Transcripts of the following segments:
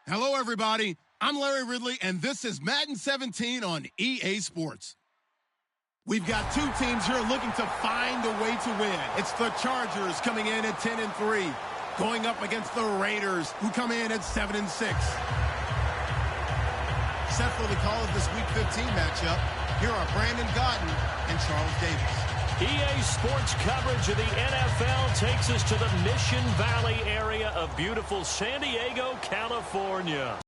Hello, everybody. I'm Larry Ridley, and this is Madden 17 on EA Sports. We've got two teams here looking to find a way to win. It's the Chargers coming in at 10-3, going up against the Raiders, who come in at 7-6. Set for the call of this Week 15 matchup, here are Brandon Gaudin and Charles Davis. EA Sports coverage of the NFL takes us to the Mission Valley area of beautiful San Diego, California.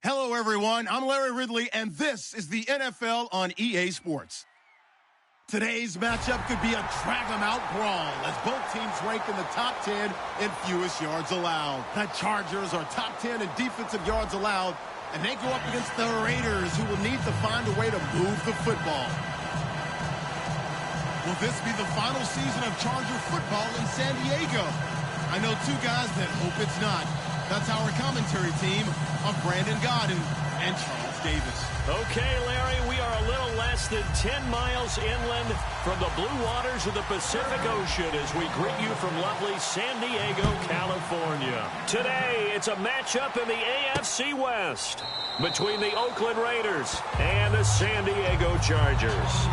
Hello, everyone. I'm Larry Ridley, and this is the NFL on EA Sports. Today's matchup could be a drag-em-out brawl as both teams rank in the top 10 in fewest yards allowed. The Chargers are top 10 in defensive yards allowed, and they go up against the Raiders, who will need to find a way to move the football. Will this be the final season of Charger football in San Diego? I know two guys that hope it's not. That's our commentary team of Brandon Godden and Charles Davis. Okay, Larry, we are a little less than 10 miles inland from the blue waters of the Pacific Ocean as we greet you from lovely San Diego, California. Today, it's a matchup in the AFC West between the Oakland Raiders and the San Diego Chargers.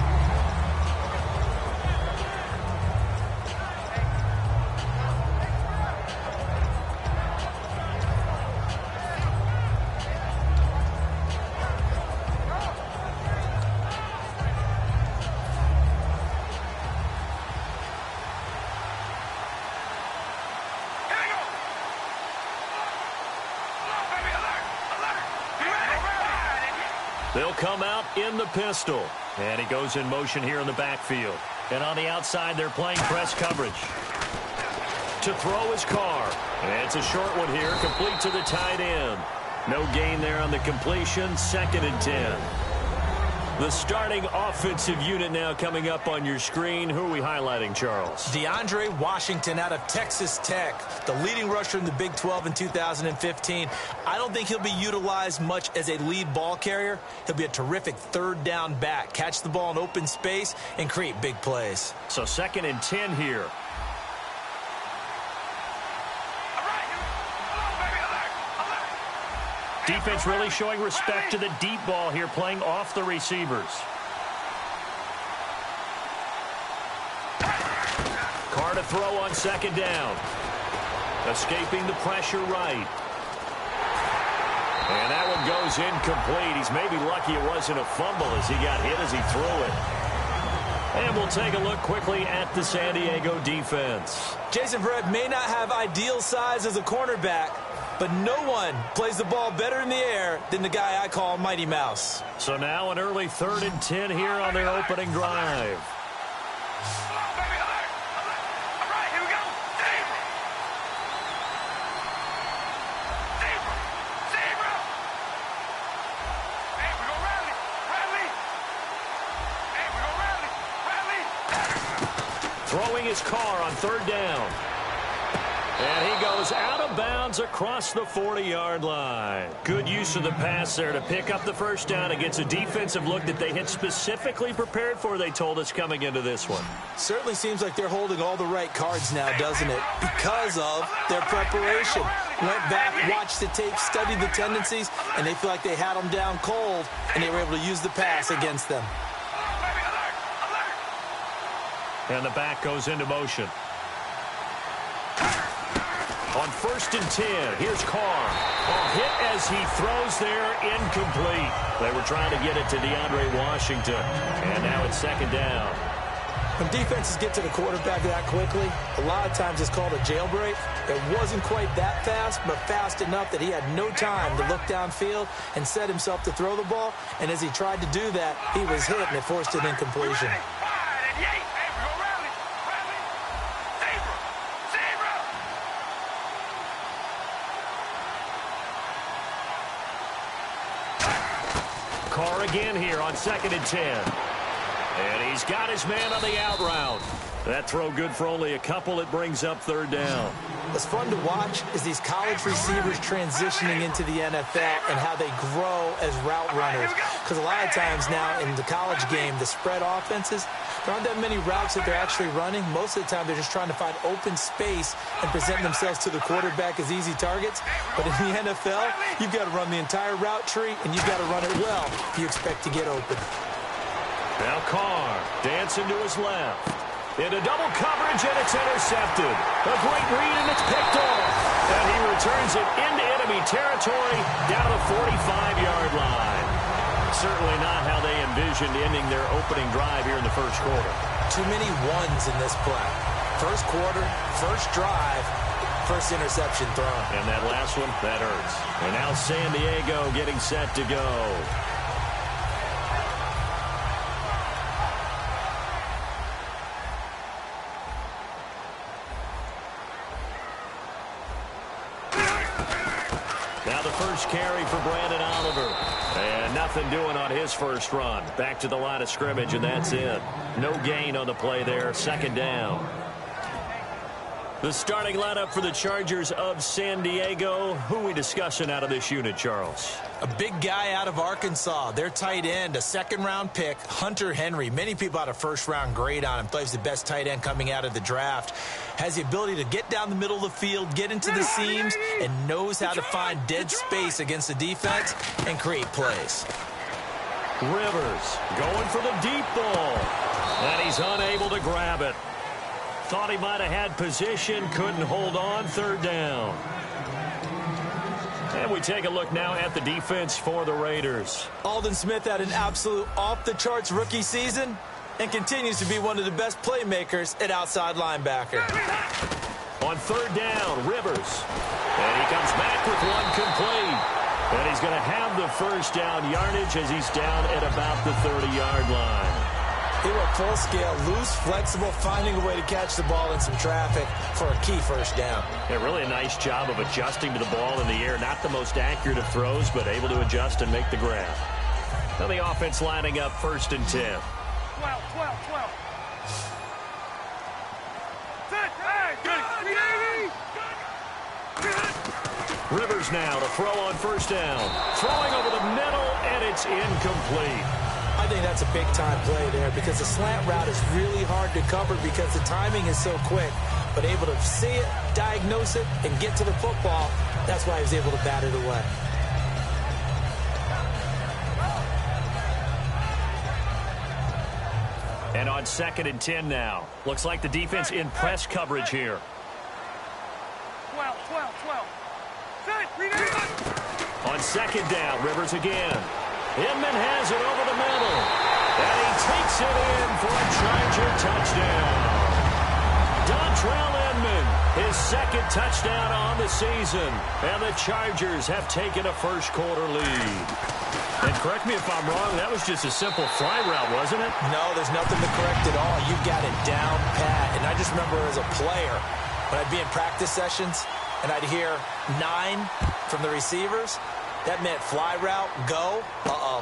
They'll come out in the pistol. And he goes in motion here in the backfield. And on the outside, they're playing press coverage. To throw his Carr. And it's a short one here, complete to the tight end. No gain there on the completion, 2nd and 10. The starting offensive unit now coming up on your screen. Who are we highlighting, Charles? DeAndre Washington out of Texas Tech, the leading rusher in the Big 12 in 2015. I don't think he'll be utilized much as a lead ball carrier. He'll be a terrific third down back. Catch the ball in open space and create big plays. So 2nd and 10 here. Defense really showing respect to the deep ball here, playing off the receivers. Carr to throw on 2nd down. Escaping the pressure right. And that one goes incomplete. He's maybe lucky it wasn't a fumble as he got hit as he threw it. And we'll take a look quickly at the San Diego defense. Jason Verrett may not have ideal size as a cornerback, but no one plays the ball better in the air than the guy I call Mighty Mouse. So now an early 3rd and 10 here on their opening drive. Throwing his Carr on 3rd down. And he goes out of bounds across the 40-yard line. Good use of the pass there to pick up the first down against a defensive look that they had specifically prepared for, they told us, coming into this one. Certainly seems like they're holding all the right cards now, doesn't it? Because of their preparation. Went back, watched the tape, studied the tendencies, and they feel like they had them down cold, and they were able to use the pass against them. And the back goes into motion. On 1st and 10, here's Carr. A hit as he throws there, incomplete. They were trying to get it to DeAndre Washington. And now it's 2nd down. When defenses get to the quarterback that quickly, a lot of times it's called a jailbreak. It wasn't quite that fast, but fast enough that he had no time to look downfield and set himself to throw the ball. And as he tried to do that, he was hit, and it forced an incompletion. Carr again here on 2nd and 10. And he's got his man on the out route. That throw good for only a couple. It brings up 3rd down. What's fun to watch is these college receivers transitioning into the NFL and how they grow as route runners. Because a lot of times now in the college game, the spread offenses, there aren't that many routes that they're actually running. Most of the time, they're just trying to find open space and present themselves to the quarterback as easy targets. But in the NFL, you've got to run the entire route tree, and you've got to run it well if you expect to get open. Now Carr dancing to his left. Into double coverage, and it's intercepted. A great read, and it's picked off. And he returns it into enemy territory down to the 45-yard line. Certainly not how they envisioned ending their opening drive here in the first quarter. Too many ones in this play. First quarter, first drive, first interception thrown. And that last one, that hurts. And now San Diego getting set to go. Now the first carry for Brandon Oliver. And nothing doing on his first run. Back to the line of scrimmage, and that's it. No gain on the play there. Second down. The starting lineup for the Chargers of San Diego. Who are we discussing out of this unit, Charles? A big guy out of Arkansas. Their tight end, a second-round pick, Hunter Henry. Many people had a first-round grade on him. Thought he was the best tight end coming out of the draft. Has the ability to get down the middle of the field, get into the seams, and knows how to find dead space against the defense and create plays. Rivers going for the deep ball. And he's unable to grab it. Thought he might have had position, couldn't hold on. Third down. And we take a look now at the defense for the Raiders. Aldon Smith had an absolute off-the-charts rookie season and continues to be one of the best playmakers at outside linebacker. On third down, Rivers. And he comes back with one complete. And he's going to have the first down yardage as he's down at about the 30-yard line. He went full scale, loose, flexible, finding a way to catch the ball in some traffic for a key first down. Yeah, really a nice job of adjusting to the ball in the air. Not the most accurate of throws, but able to adjust and make the grab. Now the offense lining up 1st and 10. 12. Rivers now to throw on first down. Throwing over the middle, and it's incomplete. I think that's a big-time play there because the slant route is really hard to cover because the timing is so quick. But able to see it, diagnose it, and get to the football, that's why he was able to bat it away. And on 2nd and 10 now. Looks like the defense in press coverage here. 12. On 2nd down, Rivers again. Inman has it over the middle. And he takes it in for a Charger touchdown. Dontrell Inman, his 2nd touchdown on the season. And the Chargers have taken a first-quarter lead. And correct me if I'm wrong, that was just a simple fly route, wasn't it? No, there's nothing to correct at all. You got it down pat. And I just remember as a player, when I'd be in practice sessions, and I'd hear 9 from the receivers, that meant fly route, go,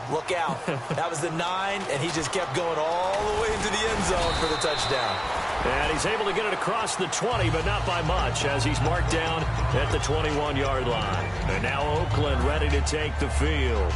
look out. That was the 9, and he just kept going all the way into the end zone for the touchdown. And he's able to get it across the 20, but not by much, as he's marked down at the 21-yard line. And now Oakland ready to take the field.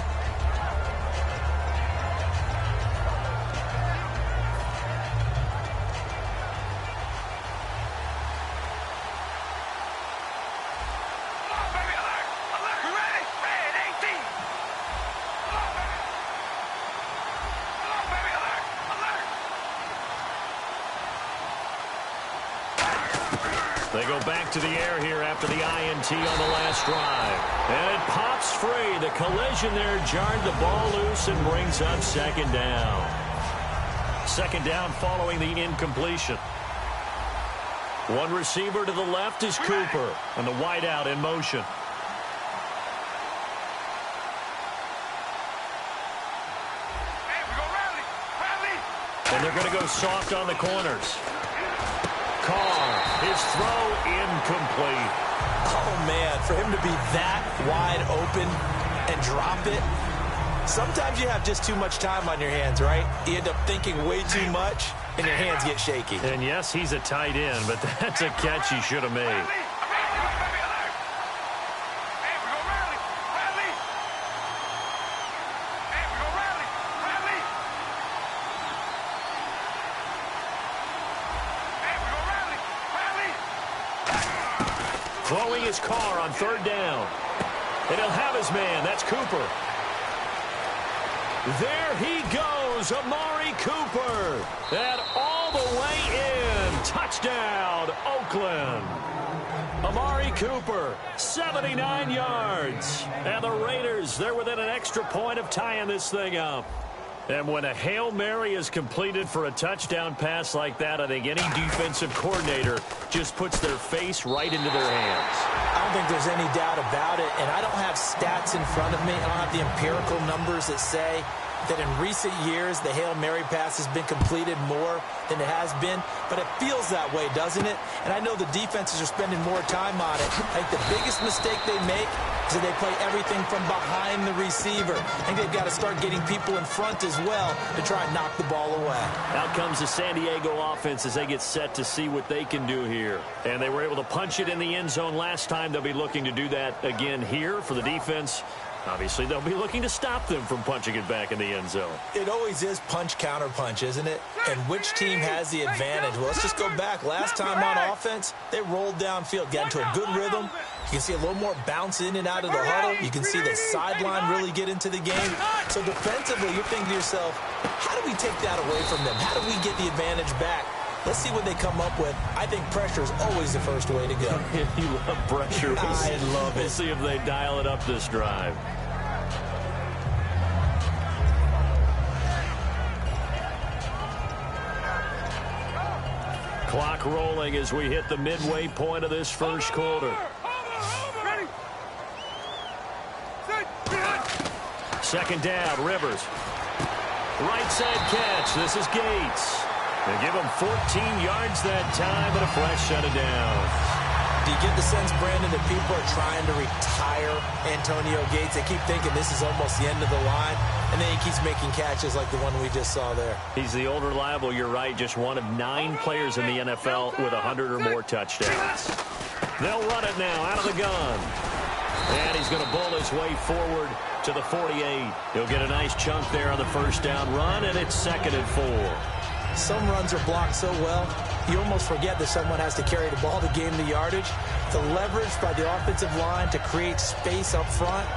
They go back to the air here after the INT on the last drive. And it pops free. The collision there jarred the ball loose and brings up 2nd down. 2nd down following the incompletion. One receiver to the left is Cooper, and the wideout in motion. And they're going to go soft on the corners. Carr, his throw incomplete. Oh, man, for him to be that wide open and drop it, sometimes you have just too much time on your hands, right? You end up thinking way too much, and your hands get shaky. And, yes, he's a tight end, but that's a catch he should have made. Throwing his Carr on 3rd down. And he'll have his man. That's Cooper. There he goes, Amari Cooper. And all the way in. Touchdown, Oakland. Amari Cooper, 79 yards. And the Raiders, they're within an extra point of tying this thing up. And when a Hail Mary is completed for a touchdown pass like that, I think any defensive coordinator just puts their face right into their hands. I don't think there's any doubt about it, and I don't have stats in front of me. I don't have the empirical numbers that say that in recent years the Hail Mary pass has been completed more than it has been, but it feels that way, doesn't it? And I know the defenses are spending more time on it. I think the biggest mistake they make is that they play everything from behind the receiver. I think they've got to start getting people in front as well to try and knock the ball away. Out comes the San Diego offense as they get set to see what they can do here. And they were able to punch it in the end zone last time. They'll be looking to do that again here for the defense. Obviously, they'll be looking to stop them from punching it back in the end zone. It always is punch, counter punch, isn't it? And which team has the advantage? Well, let's just go back. Last time on offense, they rolled downfield, got into a good rhythm. You can see a little more bounce in and out of the huddle. You can see the sideline really get into the game. So defensively, you're thinking to yourself, how do we take that away from them? How do we get the advantage back? Let's see what they come up with. I think pressure is always the first way to go. You love pressure. I love it. We'll see if they dial it up this drive. Clock rolling as we hit the midway point of this first quarter. Second down, Rivers. Right side catch. This is Gates. They give him 14 yards that time and a fresh set of downs. Do you get the sense, Brandon, that people are trying to retire Antonio Gates? They keep thinking this is almost the end of the line, and then he keeps making catches like the one we just saw there. He's the old reliable, you're right, just one of 9 players in the NFL with 100 or more touchdowns. They'll run it now out of the gun. And he's going to bull his way forward to the 48. He'll get a nice chunk there on the first down run, and it's 2nd and 4. Some runs are blocked so well, you almost forget that someone has to carry the ball to gain the yardage. The leverage by the offensive line to create space up front,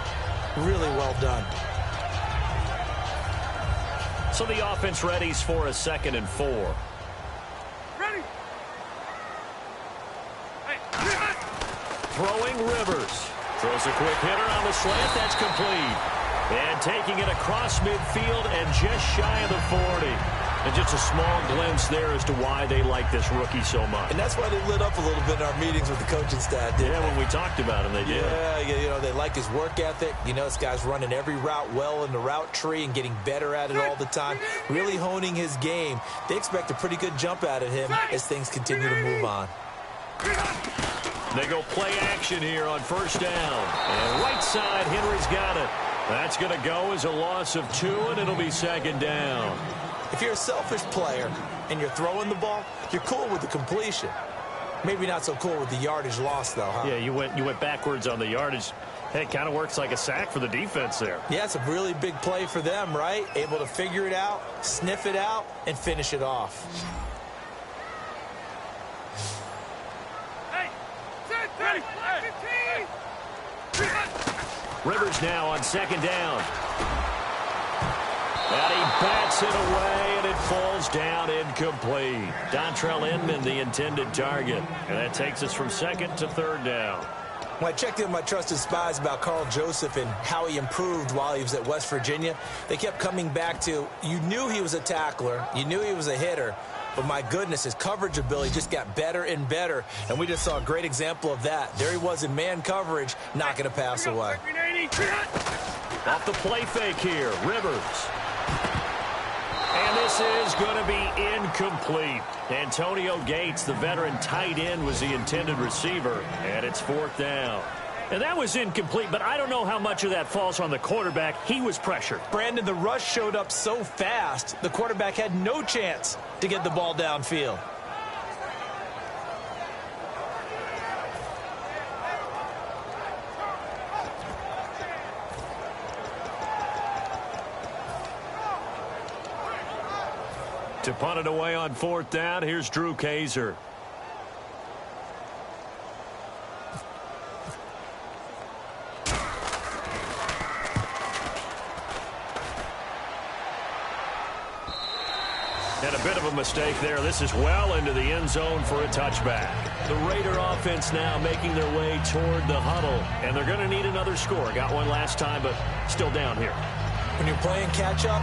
really well done. So the offense readies for a 2nd and 4. Ready. Throwing Rivers. Throws a quick hitter on the slant. That's complete. And taking it across midfield and just shy of the 40. And just a small glimpse there as to why they like this rookie so much. And that's why they lit up a little bit in our meetings with the coaching staff, didn't they? When we talked about him, they did. Yeah, you know, they like his work ethic. You know, this guy's running every route well in the route tree and getting better at it all the time, really honing his game. They expect a pretty good jump out of him as things continue to move on. They go play action here on first down. And right side, Henry's got it. That's going to go as a loss of 2, and it'll be 2nd down. If you're a selfish player and you're throwing the ball, you're cool with the completion. Maybe not so cool with the yardage loss, though, huh? Yeah, you went backwards on the yardage. Hey, it kind of works like a sack for the defense there. Yeah, it's a really big play for them, right? Able to figure it out, sniff it out, and finish it off. Hey, ready. Rivers now on 2nd down. And he bats it away, and it falls down incomplete. Dontrell Inman, the intended target. And that takes us from 2nd to 3rd down. When I checked in with my trusted spies about Carl Joseph and how he improved while he was at West Virginia, they kept coming back to, you knew he was a tackler, you knew he was a hitter, but my goodness, his coverage ability just got better and better, and we just saw a great example of that. There he was in man coverage, knocking a pass away. Off the play fake here, Rivers. And this is going to be incomplete. Antonio Gates, the veteran tight end, was the intended receiver, and it's 4th down. And that was incomplete, but I don't know how much of that falls on the quarterback. He was pressured. Brandon, the rush showed up so fast, the quarterback had no chance to get the ball downfield. To punt it away on 4th down, here's Drew Kaiser. And a bit of a mistake there. This is well into the end zone for a touchback. The Raider offense now making their way toward the huddle. And they're going to need another score. Got one last time, but still down here. When you're playing catch-up,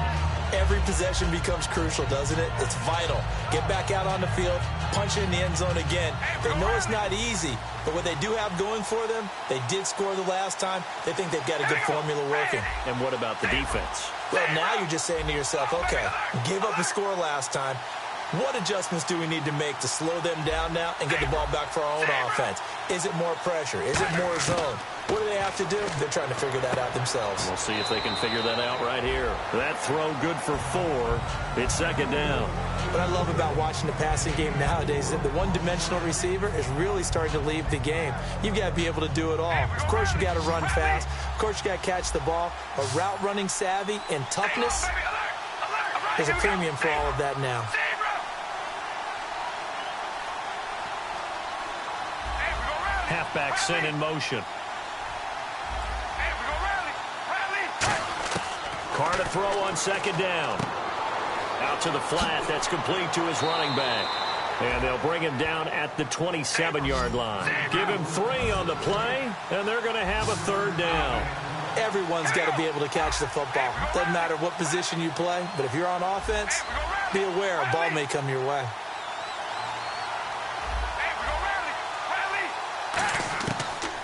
Every possession becomes crucial, doesn't it? It's vital. Get back out on the field, punch it in the end zone again. They know it's not easy, but what they do have going for them, they did score the last time. They think they've got a good formula working. And what about the defense? Well, now you're just saying to yourself, okay, gave up a score last time. What adjustments do we need to make to slow them down now and get the ball back for our own offense? Is it more pressure? Is it more zone? What do they have to do? They're trying to figure that out themselves. We'll see if they can figure that out right here. That throw good for 4. It's second down. What I love about watching the passing game nowadays is that the one-dimensional receiver is really starting to leave the game. You've got to be able to do it all. Of course, you got to run fast. Of course, you got to catch the ball. But route running savvy and toughness, there's a premium for all of that now. Halfback sent in motion. Carr to throw on second down. Out to the flat. That's complete to his running back. And they'll bring him down at the 27-yard line. Give him 3 on the play, and they're going to have a third down. Everyone's got to be able to catch the football. Doesn't matter what position you play, but if you're on offense, be aware a ball may come your way.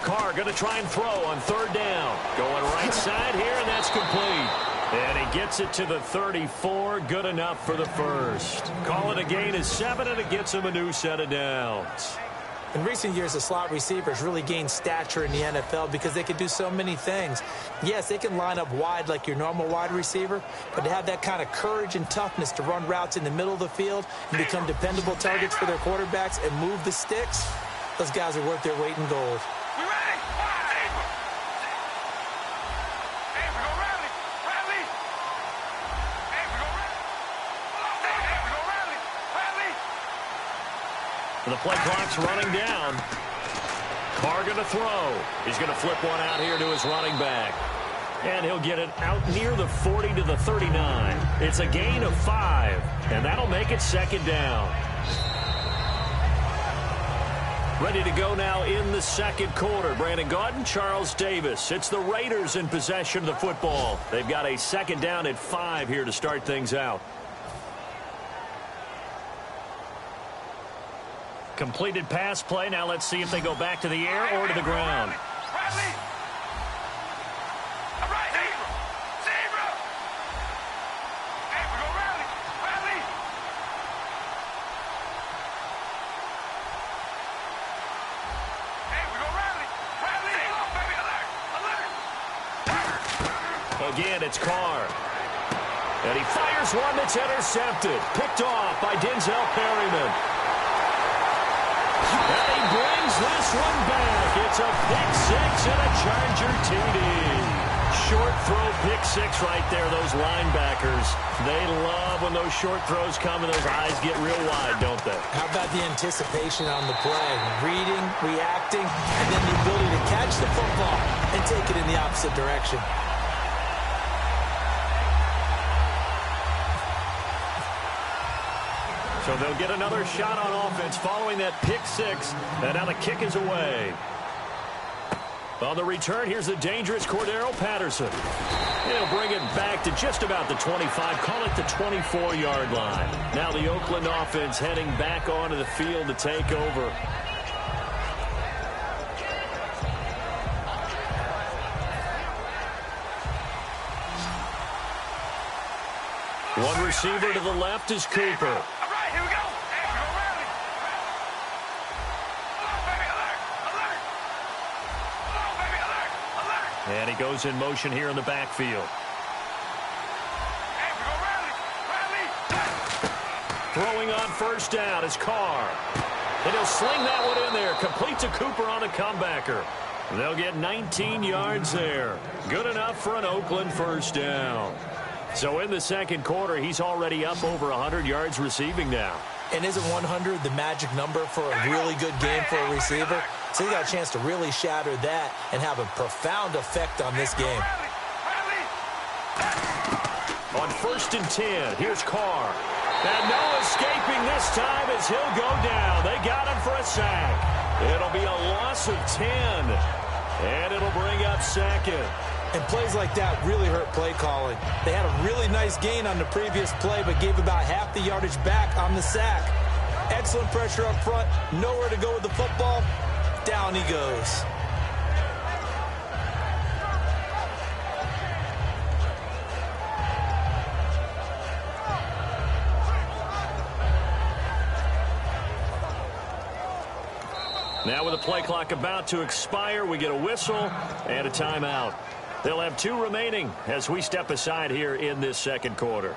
Carr going to try and throw on third down. Going right side here, and that's complete. And he gets it to the 34. Good enough for the first. Call it a gain of 7, and it gets him a new set of downs. In recent years, the slot receivers really gained stature in the NFL because they can do so many things. Yes, they can line up wide like your normal wide receiver, but to have that kind of courage and toughness to run routes in the middle of the field and become dependable targets for their quarterbacks and move the sticks, those guys are worth their weight in gold. The play clock's running down. Carr going to throw. He's going to flip one out here to his running back. And he'll get it out near the 40 to the 39. It's a gain of 5, and that'll make it second down. Ready to go now in the second quarter. Brandon Gaudin, Charles Davis. It's the Raiders in possession of the football. They've got a second down at 5 here to start things out. Completed pass play. Now let's see if they go back to the air or to the ground. Again, it's Carr. And he fires one that's intercepted. Picked off by Denzel Perryman. And he brings this one back. It's a pick 6 and a Charger TD. Short throw pick 6 right there. Those linebackers, they love when those short throws come and those eyes get real wide, don't they? How about the anticipation on the play? Reading, reacting, and then the ability to catch the football and take it in the opposite direction. So they'll get another shot on offense following that pick 6. And now the kick is away. On the return, here's the dangerous Cordero Patterson. He'll bring it back to just about the 25. Call it the 24-yard line. Now the Oakland offense heading back onto the field to take over. One receiver to the left is Cooper. And he goes in motion here in the backfield. Throwing on first down is Carr. And he'll sling that one in there. Complete to Cooper on the comebacker. They'll get 19 yards there. Good enough for an Oakland first down. So in the second quarter, he's already up over 100 yards receiving now. And isn't 100 the magic number for a really good game for a receiver? So he got a chance to really shatter that and have a profound effect on this game. On 1st and 10, here's Carr. And no escaping this time as he'll go down. They got him for a sack. It'll be a loss of 10. And it'll bring up second. And plays like that really hurt play calling. They had a really nice gain on the previous play, but gave about half the yardage back on the sack. Excellent pressure up front. Nowhere to go with the football. Down he goes. Now with the play clock about to expire, we get a whistle and a timeout. They'll have 2 remaining as we step aside here in this second quarter.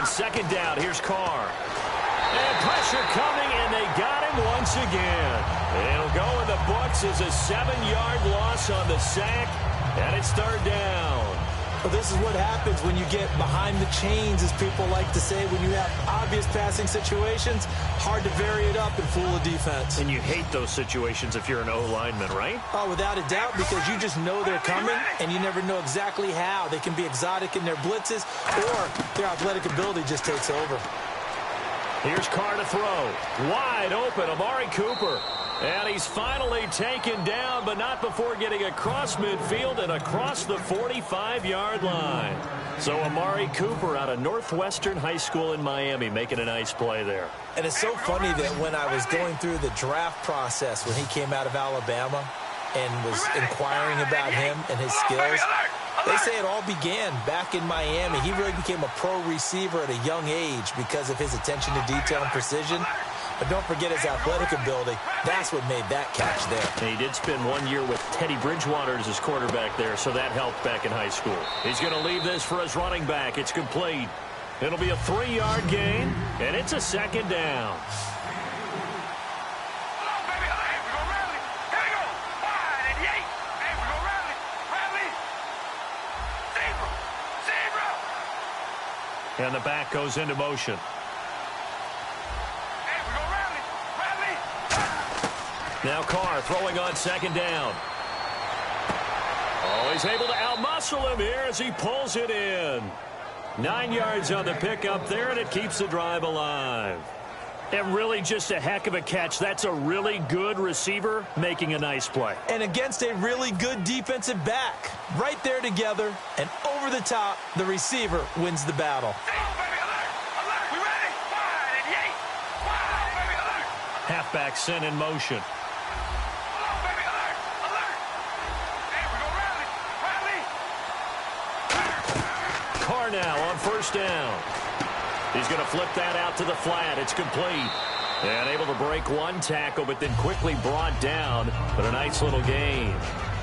Second down, here's Carr. And pressure coming, and they got him once again. It'll go in the books as a 7-yard loss on the sack, and it's 3rd down. Well, this is what happens when you get behind the chains, as people like to say. When you have obvious passing situations, hard to vary it up and fool a defense. And you hate those situations if you're an O-lineman, right? Oh, without a doubt, because you just know they're coming, and you never know exactly how. They can be exotic in their blitzes, or their athletic ability just takes over. Here's Carr to throw. Wide open, Amari Cooper. And he's finally taken down, but not before getting across midfield and across the 45-yard line. So Amari Cooper out of Northwestern High School in Miami making a nice play there. And it's so funny that when I was going through the draft process when he came out of Alabama and was inquiring about him and his skills, they say it all began back in Miami. He really became a pro receiver at a young age because of his attention to detail and precision. But don't forget his athletic ability. That's what made that catch there. And he did spend 1 year with Teddy Bridgewater as his quarterback there, so that helped back in high school. He's going to leave this for his running back. It's complete. It'll be a 3-yard gain, and it's a 2nd down. And the back goes into motion. Now Carr throwing on 2nd down. Oh, he's able to outmuscle him here as he pulls it in. 9 yards on the pickup there, and it keeps the drive alive. And really just a heck of a catch. That's a really good receiver making a nice play. And against a really good defensive back. Right there together, and over the top, the receiver wins the battle. Halfback sent in motion. Carr now on 1st down. He's going to flip that out to the flat. It's complete. And able to break 1 tackle, but then quickly brought down. But a nice little gain.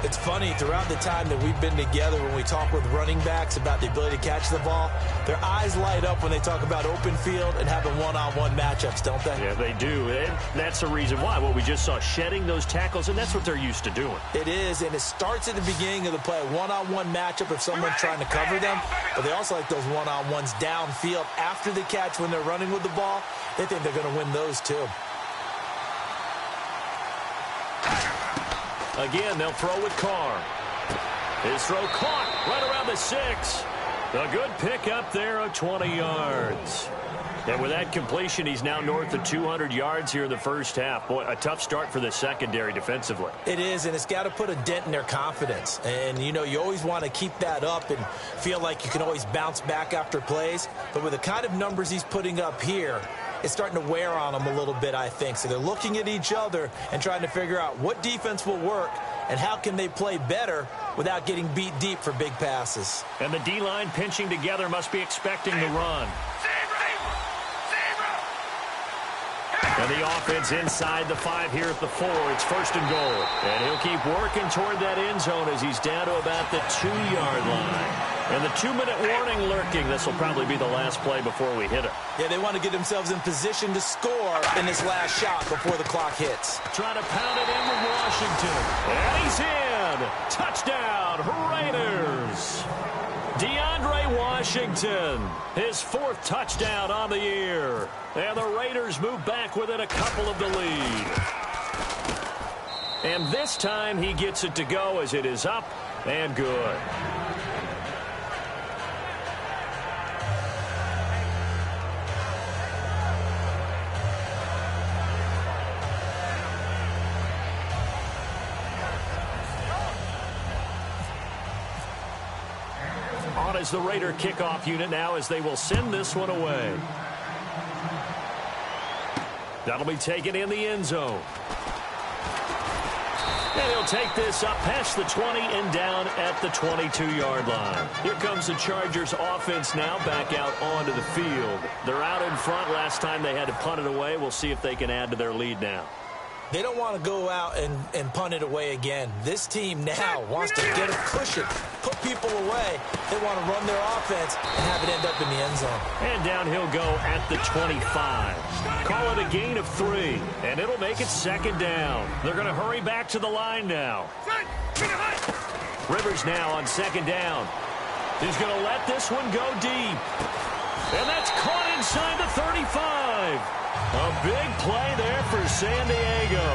It's funny, throughout the time that we've been together, when we talk with running backs about the ability to catch the ball, their eyes light up when they talk about open field and having one-on-one matchups, don't they? Yeah, they do. And that's the reason why. Well, we just saw shedding those tackles, and that's what they're used to doing. It is, and it starts at the beginning of the play, a one-on-one matchup if someone's trying to cover them, but they also like those one-on-ones downfield after the catch when they're running with the ball. They think they're going to win those, too. Again, they'll throw with Carr. His throw caught right around the 6. A good pickup there of 20 yards. And with that completion, he's now north of 200 yards here in the first half. Boy, a tough start for the secondary defensively. It is, and it's got to put a dent in their confidence. And, you know, you always want to keep that up and feel like you can always bounce back after plays. But with the kind of numbers he's putting up here, it's starting to wear on them a little bit, I think. So they're looking at each other and trying to figure out what defense will work and how can they play better without getting beat deep for big passes. And the D-line pinching together must be expecting the run. And the offense inside the 5 here at the 4. It's 1st and goal. And he'll keep working toward that end zone as he's down to about the 2-yard line. And the 2-minute warning lurking. This will probably be the last play before we hit it. Yeah, they want to get themselves in position to score in this last shot before the clock hits. Trying to pound it in with Washington. And he's in. Touchdown, Raiders. Deion Washington, his 4th touchdown on the year. And the Raiders move back within a couple of the lead. And this time he gets it to go as it is up and good. On is the Raider kickoff unit now as they will send this one away. That'll be taken in the end zone. And he'll take this up past the 20 and down at the 22-yard line. Here comes the Chargers offense now back out onto the field. They're out in front. Last time they had to punt it away. We'll see if they can add to their lead now. They don't want to go out and punt it away again. This team now wants to get a cushion, put people away. They want to run their offense and have it end up in the end zone. And down he'll go at the 25. Call it a gain of 3, and it'll make it 2nd down. They're going to hurry back to the line now. Rivers now on 2nd down. He's going to let this one go deep. And that's caught inside the 35. A big play there for San Diego.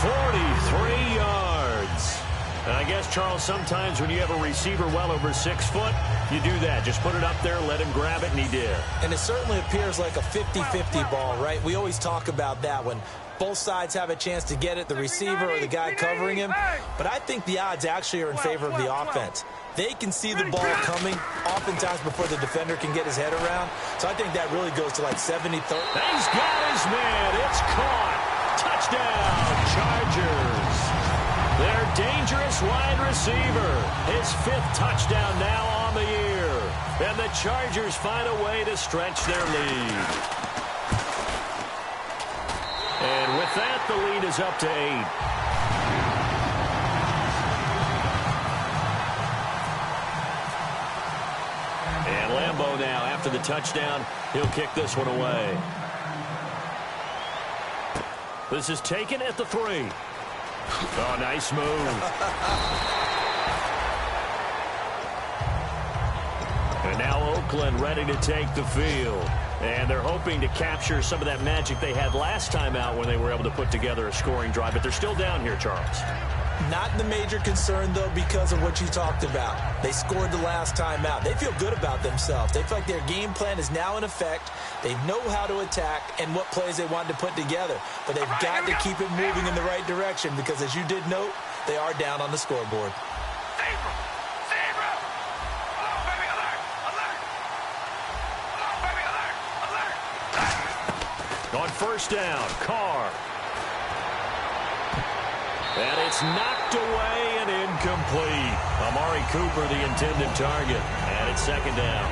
43 yards. And I guess, Charles, sometimes when you have a receiver well over 6 foot, you do that. Just put it up there, let him grab it, and he did. And it certainly appears like a 50-50 ball, right? We always talk about that when both sides have a chance to get it, the receiver or the guy covering him. But I think the odds actually are in favor of the offense. They can see the ball coming oftentimes before the defender can get his head around. So I think that really goes to like 70-30. He's got his man. It's caught. Touchdown, Chargers. Their dangerous wide receiver. His 5th touchdown now on the year. And the Chargers find a way to stretch their lead. And with that, the lead is up to 8. And Lambeau now, after the touchdown, he'll kick this one away. This is taken at the 3. Oh, nice move. And now Oakland ready to take the field. And they're hoping to capture some of that magic they had last time out when they were able to put together a scoring drive. But they're still down here, Charles. Not the major concern, though, because of what you talked about. They scored the last time out. They feel good about themselves. They feel like their game plan is now in effect. They know how to attack and what plays they want to put together. But they've got to keep it moving in the right direction because, as you did note, they are down on the scoreboard. On 1st down, Carr. And it's knocked away and incomplete. Amari Cooper, the intended target. And it's 2nd down.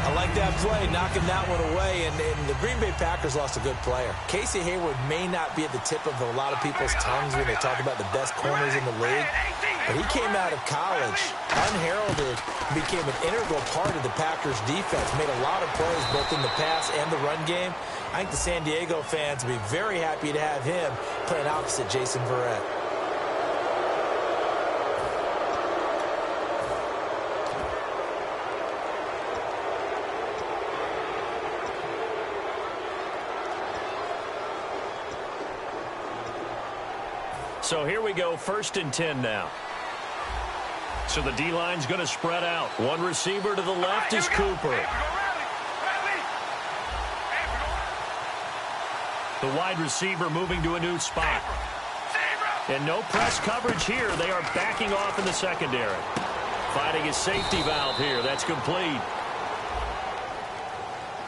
I like that play, knocking that one away. And the Green Bay Packers lost a good player. Casey Hayward may not be at the tip of a lot of people's tongues when they talk about the best corners in the league. But he came out of college, unheralded, became an integral part of the Packers' defense, made a lot of plays both in the pass and the run game. I think the San Diego fans will be very happy to have him playing opposite Jason Verrett. So here we go, 1st and 10 now. So the D-line's going to spread out. One receiver to the left is Cooper. The wide receiver moving to a new spot. And no press coverage here. They are backing off in the secondary. Finding a safety valve here. That's complete.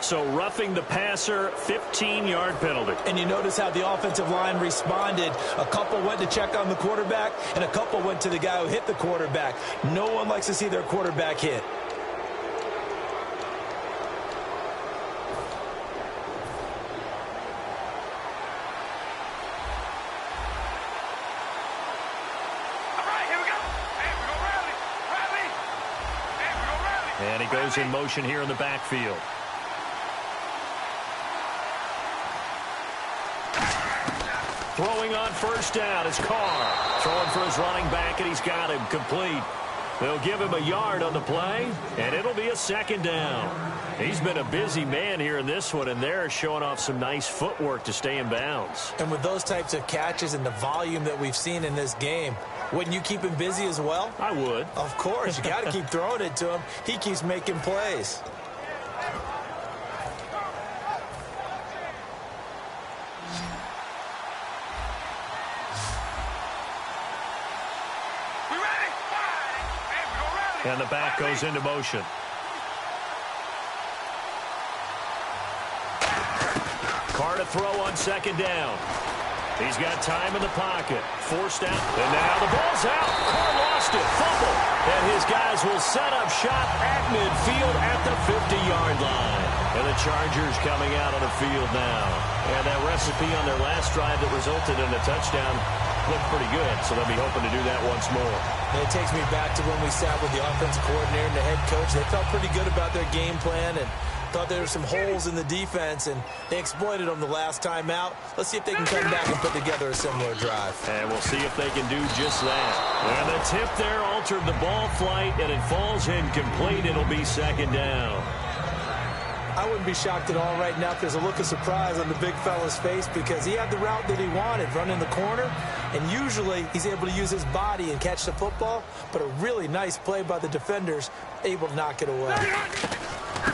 So roughing the passer, 15-yard penalty. And you notice how the offensive line responded. A couple went to check on the quarterback, and a couple went to the guy who hit the quarterback. No one likes to see their quarterback hit. And he goes in motion here in the backfield. Throwing on 1st down is Carr. Throwing for his running back, and he's got him complete. They'll give him a yard on the play, and it'll be a second down. He's been a busy man here in this one, and they're showing off some nice footwork to stay in bounds. And with those types of catches and the volume that we've seen in this game, wouldn't you keep him busy as well? I would. Of course. You got to keep throwing it to him. He keeps making plays. And the back goes into motion. Carr to throw on second down. He's got time in the pocket. Forced out. And now the ball's out. Carr lost it. Fumble. And his guys will set up shop at midfield at the 50-yard line. And the Chargers coming out on the field now. And that recipe on their last drive that resulted in a touchdown looked pretty good, so they'll be hoping to do that once more. And it takes me back to when we sat with the offensive coordinator and the head coach. They felt pretty good about their game plan and thought there were some holes in the defense, and they exploited them the last time out. Let's see if they can come back and put together a similar drive. And we'll see if they can do just that. And the tip there altered the ball flight, and it falls incomplete. It'll be second down. I wouldn't be shocked at all right now if there's a look of surprise on the big fella's face because he had the route that he wanted, running the corner, and usually he's able to use his body and catch the football, but a really nice play by the defenders, able to knock it away.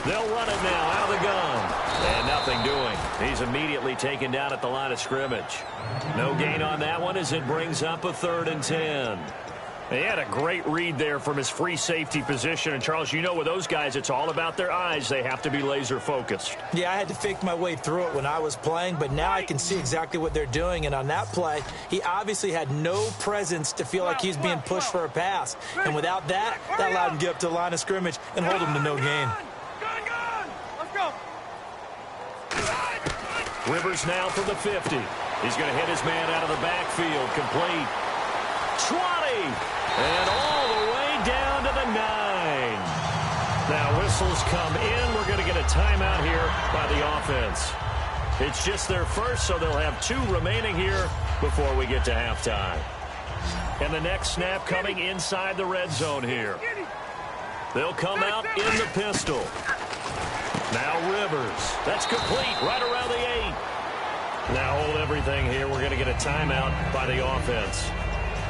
They'll run it now out of the gun. And nothing doing. He's immediately taken down at the line of scrimmage. No gain on that one as it brings up a 3rd and 10. He had a great read there from his free safety position. And, Charles, you know with those guys, it's all about their eyes. They have to be laser focused. Yeah, I had to fake my way through it when I was playing, but now I can see exactly what they're doing. And on that play, he obviously had no presence to feel like he's being pushed for a pass. And without that, that allowed him to get up to the line of scrimmage and hold him to no gain. Let's go. Rivers now from the 50. He's going to hit his man out of the backfield. Complete. 20. And all the way down to the 9. Now whistles come in. We're going to get a timeout here by the offense. It's just their first, so they'll have 2 remaining here before we get to halftime. And the next snap coming inside the red zone here. They'll come out in the pistol. Now Rivers. That's complete right around the 8. Now hold everything here. We're going to get a timeout by the offense.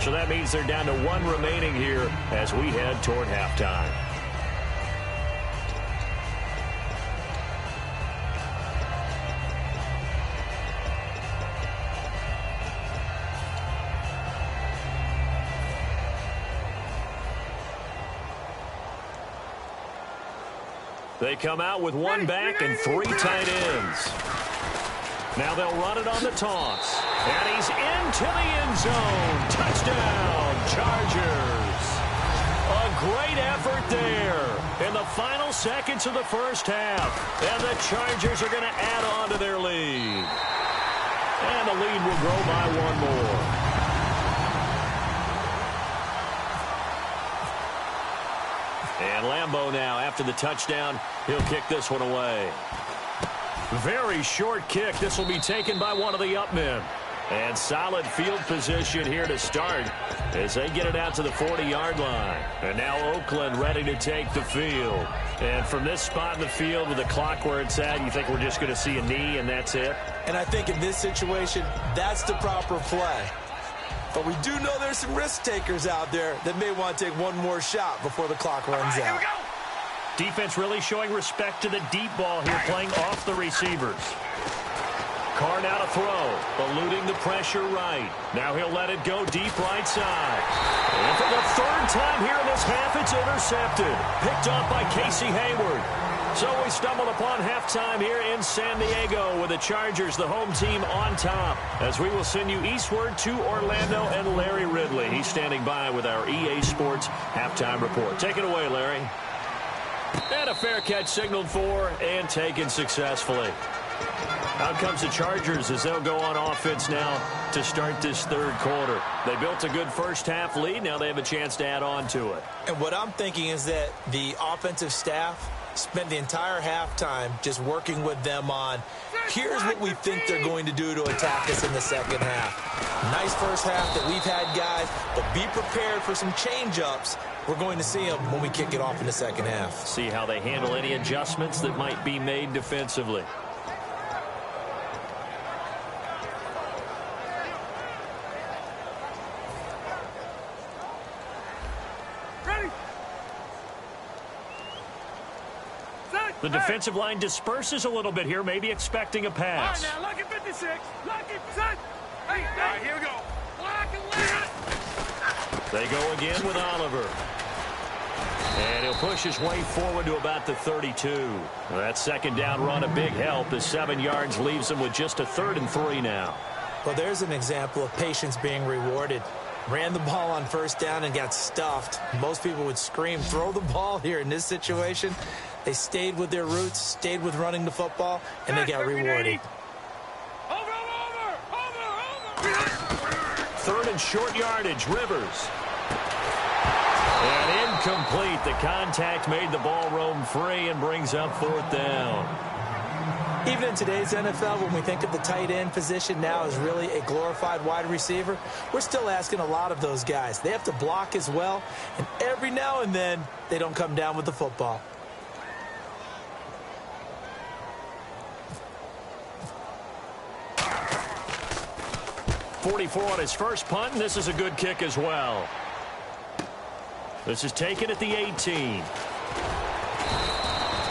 So that means they're down to 1 remaining here as we head toward halftime. They come out with 1 back and 3 tight ends. Now they'll run it on the toss. And he's into the end zone. Touchdown, Chargers. A great effort there in the final seconds of the first half. And the Chargers are going to add on to their lead. And the lead will grow by 1 more. And Lambeau now, after the touchdown, he'll kick this one away. Very short kick. This will be taken by one of the up men. And solid field position here to start as they get it out to the 40-yard line. And now Oakland ready to take the field. And from this spot in the field with the clock where it's at, you think we're just going to see a knee and that's it? And I think in this situation, that's the proper play. But we do know there's some risk takers out there that may want to take one more shot before the clock runs out. Defense really showing respect to the deep ball here, playing off the receivers. Carr now to throw, eluding the pressure right. Now he'll let it go deep right side. And for the 3rd time here in this half, it's intercepted. Picked off by Casey Hayward. So we stumbled upon halftime here in San Diego with the Chargers, the home team, on top. As we will send you eastward to Orlando and Larry Ridley. He's standing by with our EA Sports halftime report. Take it away, Larry. And a fair catch signaled for and taken successfully. Out comes the Chargers as they'll go on offense now to start this 3rd quarter. They built a good first half lead. Now they have a chance to add on to it. And what I'm thinking is that the offensive staff spent the entire halftime just working with them on, here's what we think they're going to do to attack us in the second half. Nice first half that we've had, guys, but be prepared for some change-ups. We're going to see them when we kick it off in the second half. See how they handle any adjustments that might be made defensively. The defensive line disperses a little bit here, maybe expecting a pass. All right, now, lock it 56. Lock it, set. Hey, all right, here we go. Lock and let. They go again with Oliver. And he'll push his way forward to about the 32. That second down run, a big help. The 7 yards leaves him with just a 3rd and 3 now. Well, there's an example of patience being rewarded. Ran the ball on first down and got stuffed. Most people would scream, throw the ball here in this situation. They stayed with their roots, stayed with running the football, and they got rewarded. Over. 3rd and short yardage, Rivers. And incomplete. The contact made the ball roam free and brings up 4th down. Even in today's NFL, when we think of the tight end position now as really a glorified wide receiver, we're still asking a lot of those guys. They have to block as well, and every now and then, they don't come down with the football. .44 on his first punt, and this is a good kick as well. This is taken at the 18.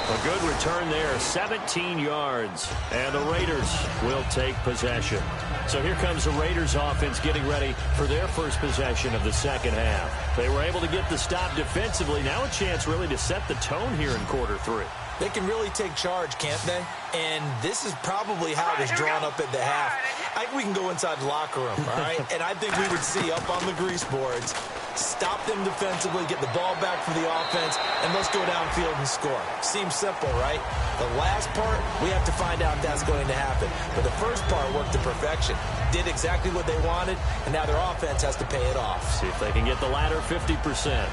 A good return there, 17 yards, and the Raiders will take possession. So here comes the Raiders offense getting ready for their first possession of the second half. They were able to get the stop defensively. Now a chance really to set the tone here in quarter 3. They can really take charge, can't they? And this is probably how it was drawn up at the half. I think we can go inside the locker room, all right? And I think we would see up on the grease boards, stop them defensively, get the ball back for the offense, and let's go downfield and score. Seems simple, right? The last part, we have to find out if that's going to happen. But the first part worked to perfection. Did exactly what they wanted, and now their offense has to pay it off. See if they can get the latter 50%.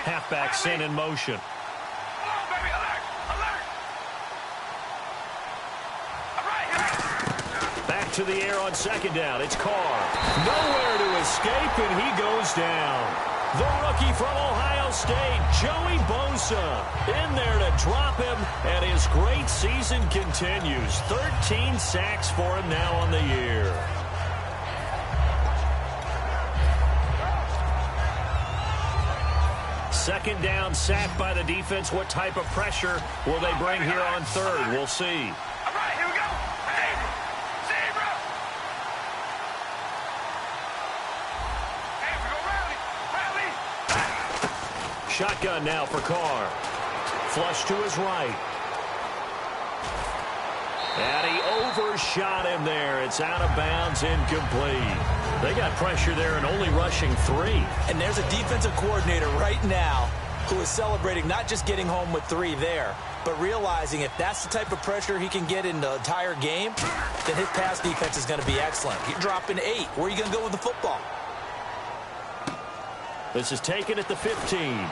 Halfback sent in motion. Back to the air on second down. It's Carr. Nowhere to escape, and he goes down. The rookie from Ohio State, Joey Bosa, in there to drop him, and his great season continues. 13 sacks for him now on the year. Second down, sacked by the defense. What type of pressure will they bring here on 3rd? We'll see. All right, here we go. Zebra. Hey, we go rally. Shotgun now for Carr. Flush to his right. And he overshot him there. It's out of bounds, incomplete. They got pressure there and only rushing 3. And there's a defensive coordinator right now who is celebrating not just getting home with 3 there, but realizing if that's the type of pressure he can get in the entire game, then his pass defense is going to be excellent. You're dropping 8. Where are you going to go with the football? This is taken at the 15.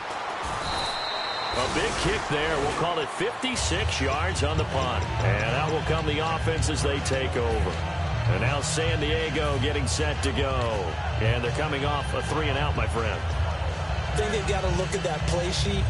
A big kick there. We'll call it 56 yards on the punt. And out will come the offense as they take over. And now San Diego getting set to go. And they're coming off a 3-and-out, my friend. I think they've got to look at that play sheet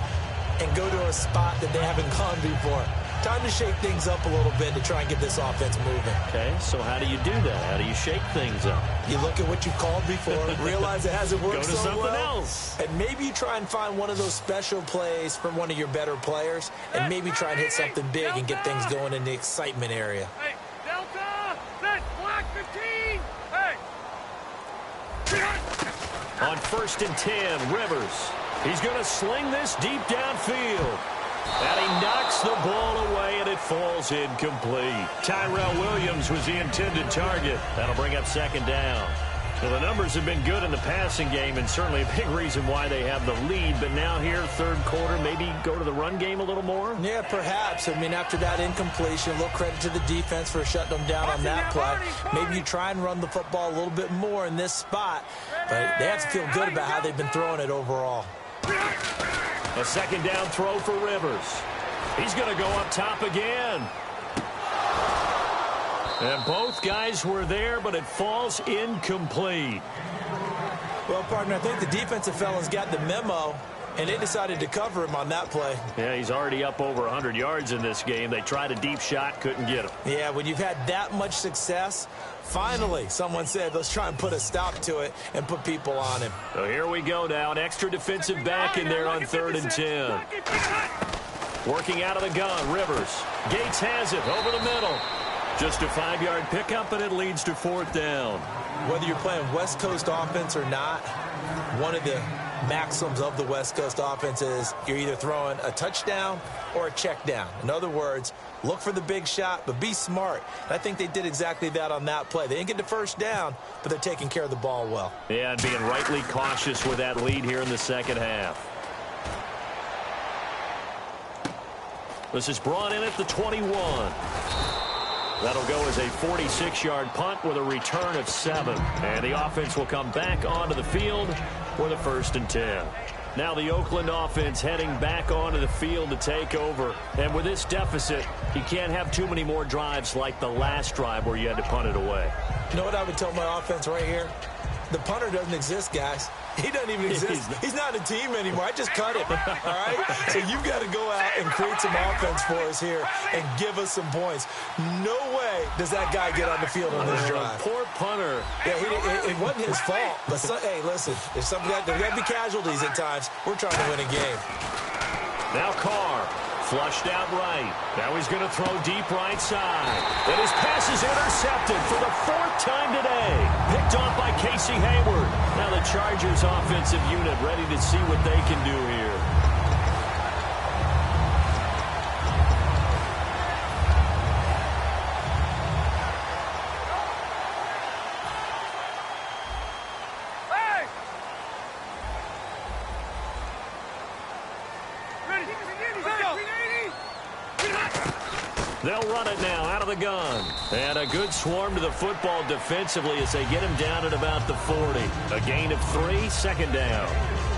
and go to a spot that they haven't gone before. Time to shake things up a little bit to try and get this offense moving. Okay, so how do you do that? How do you shake things up? You look at what you called before, realize it hasn't worked Go to so something well, else. and maybe you try and find one of those special plays from one of your better players, and maybe try and hit something big and get things going in the excitement area. Hey, Delta, set, block 15. Hey. On 1st and 10, Rivers. He's going to sling this deep downfield. And he knocks the ball away, and it falls incomplete. Tyrell Williams was the intended target. That'll bring up 2nd down. Well, the numbers have been good in the passing game, and certainly a big reason why they have the lead. But now here, third quarter, maybe go to the run game a little more? Yeah, perhaps. I mean, after that incompletion, a little credit to the defense for shutting them down on that play. Maybe you try and run the football a little bit more in this spot. But they have to feel good about how they've been throwing it overall. A second down throw for Rivers. He's going to go up top again. And both guys were there, but it falls incomplete. Well, partner, I think the defensive fellas got the memo, and they decided to cover him on that play. Yeah, he's already up over 100 yards in this game. They tried a deep shot, couldn't get him. Yeah, when you've had that much success, finally someone said, let's try and put a stop to it and put people on him. So here we go now. An extra defensive back in there on 3rd and 10. Working out of the gun, Rivers. Gates has it over the middle. Just a 5-yard pickup, and it leads to 4th down. Whether you're playing West Coast offense or not, one of the maxims of the West Coast offense is you're either throwing a touchdown or a check down. In other words, look for the big shot, but be smart. And I think they did exactly that on that play. They didn't get the first down, but they're taking care of the ball well. Yeah, and being rightly cautious with that lead here in the second half. This is brought in at the 21. That'll go as a 46-yard punt with a return of 7. And the offense will come back onto the field with a 1st and 10. Now the Oakland offense heading back onto the field to take over. And with this deficit, you can't have too many more drives like the last drive where you had to punt it away. You know what I would tell my offense right here? The punter doesn't exist, guys. He doesn't even exist. He's not a team anymore. I just cut him, all right? So you've got to go out and create some offense for us here and give us some points. No way does that guy get on the field on this drive. Poor punter. Yeah, it wasn't his fault. But, hey, listen, there's got to be casualties at times. We're trying to win a game. Now Carr. Flushed out right. Now he's going to throw deep right side. And his pass is intercepted for the 4th time today. Picked off by Casey Hayward. Now the Chargers offensive unit ready to see what they can do here. They'll run it now out of the gun. And a good swarm to the football defensively as they get him down at about the 40. A gain of 3, 2nd down.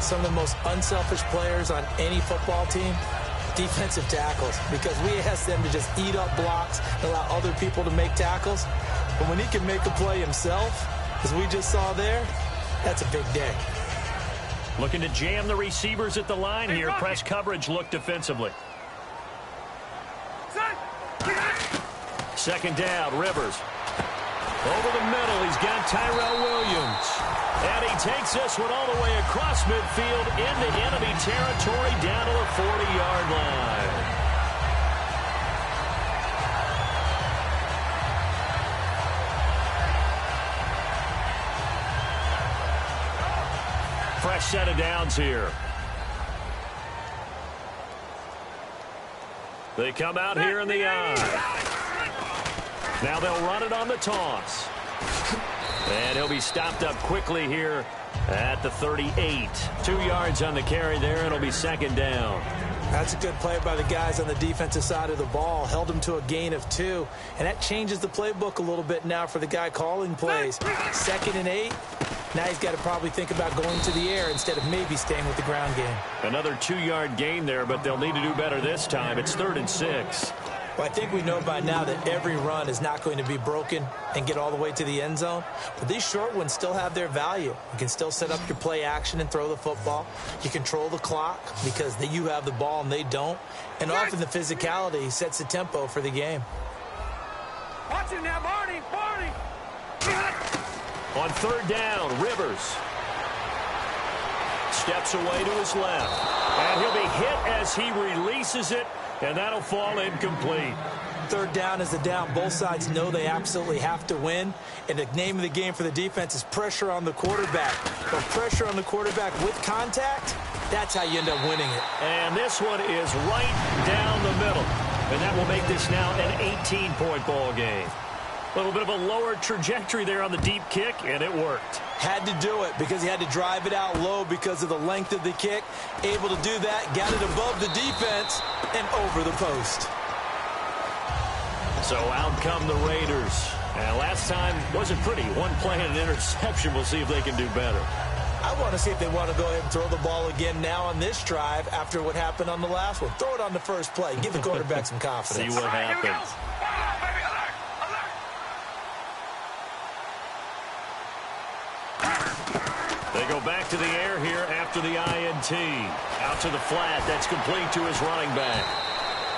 Some of the most unselfish players on any football team, defensive tackles, because we ask them to just eat up blocks and allow other people to make tackles. But when he can make a play himself, as we just saw there, that's a big day. Looking to jam the receivers at the line here. Press coverage look defensively. 2nd down, Rivers. Over the middle, he's got Tyrell Williams. And he takes this one all the way across midfield into enemy territory down to the 40-yard line. Fresh set of downs here. They come out here in the eye. Now they'll run it on the toss. And he'll be stopped up quickly here at the 38. 2 yards on the carry there. It'll be 2nd down. That's a good play by the guys on the defensive side of the ball. Held him to a gain of 2. And that changes the playbook a little bit now for the guy calling plays. 2nd and 8. Now he's got to probably think about going to the air instead of maybe staying with the ground game. Another 2-yard gain there, but they'll need to do better this time. It's 3rd and 6. Well, I think we know by now that every run is not going to be broken and get all the way to the end zone. But these short ones still have their value. You can still set up your play action and throw the football. You control the clock because you have the ball and they don't. And often the physicality sets the tempo for the game. Watch it now, Barney! Barney! On 3rd down, Rivers steps away to his left. And he'll be hit as he releases it. And that'll fall incomplete. 3rd down is the down. Both sides know they absolutely have to win. And the name of the game for the defense is pressure on the quarterback. But pressure on the quarterback with contact, that's how you end up winning it. And this one is right down the middle. And that will make this now an 18-point ball game. A little bit of a lower trajectory there on the deep kick, and it worked. Had to do it because he had to drive it out low because of the length of the kick. Able to do that, got it above the defense, and over the post. So out come the Raiders. And last time wasn't pretty. One play and an interception. We'll see if they can do better. I want to see if they want to go ahead and throw the ball again now on this drive after what happened on the last one. Throw it on the first play. Give the quarterback some confidence. See what happens. They go back to the air here after the INT. Out to the flat. That's complete to his running back.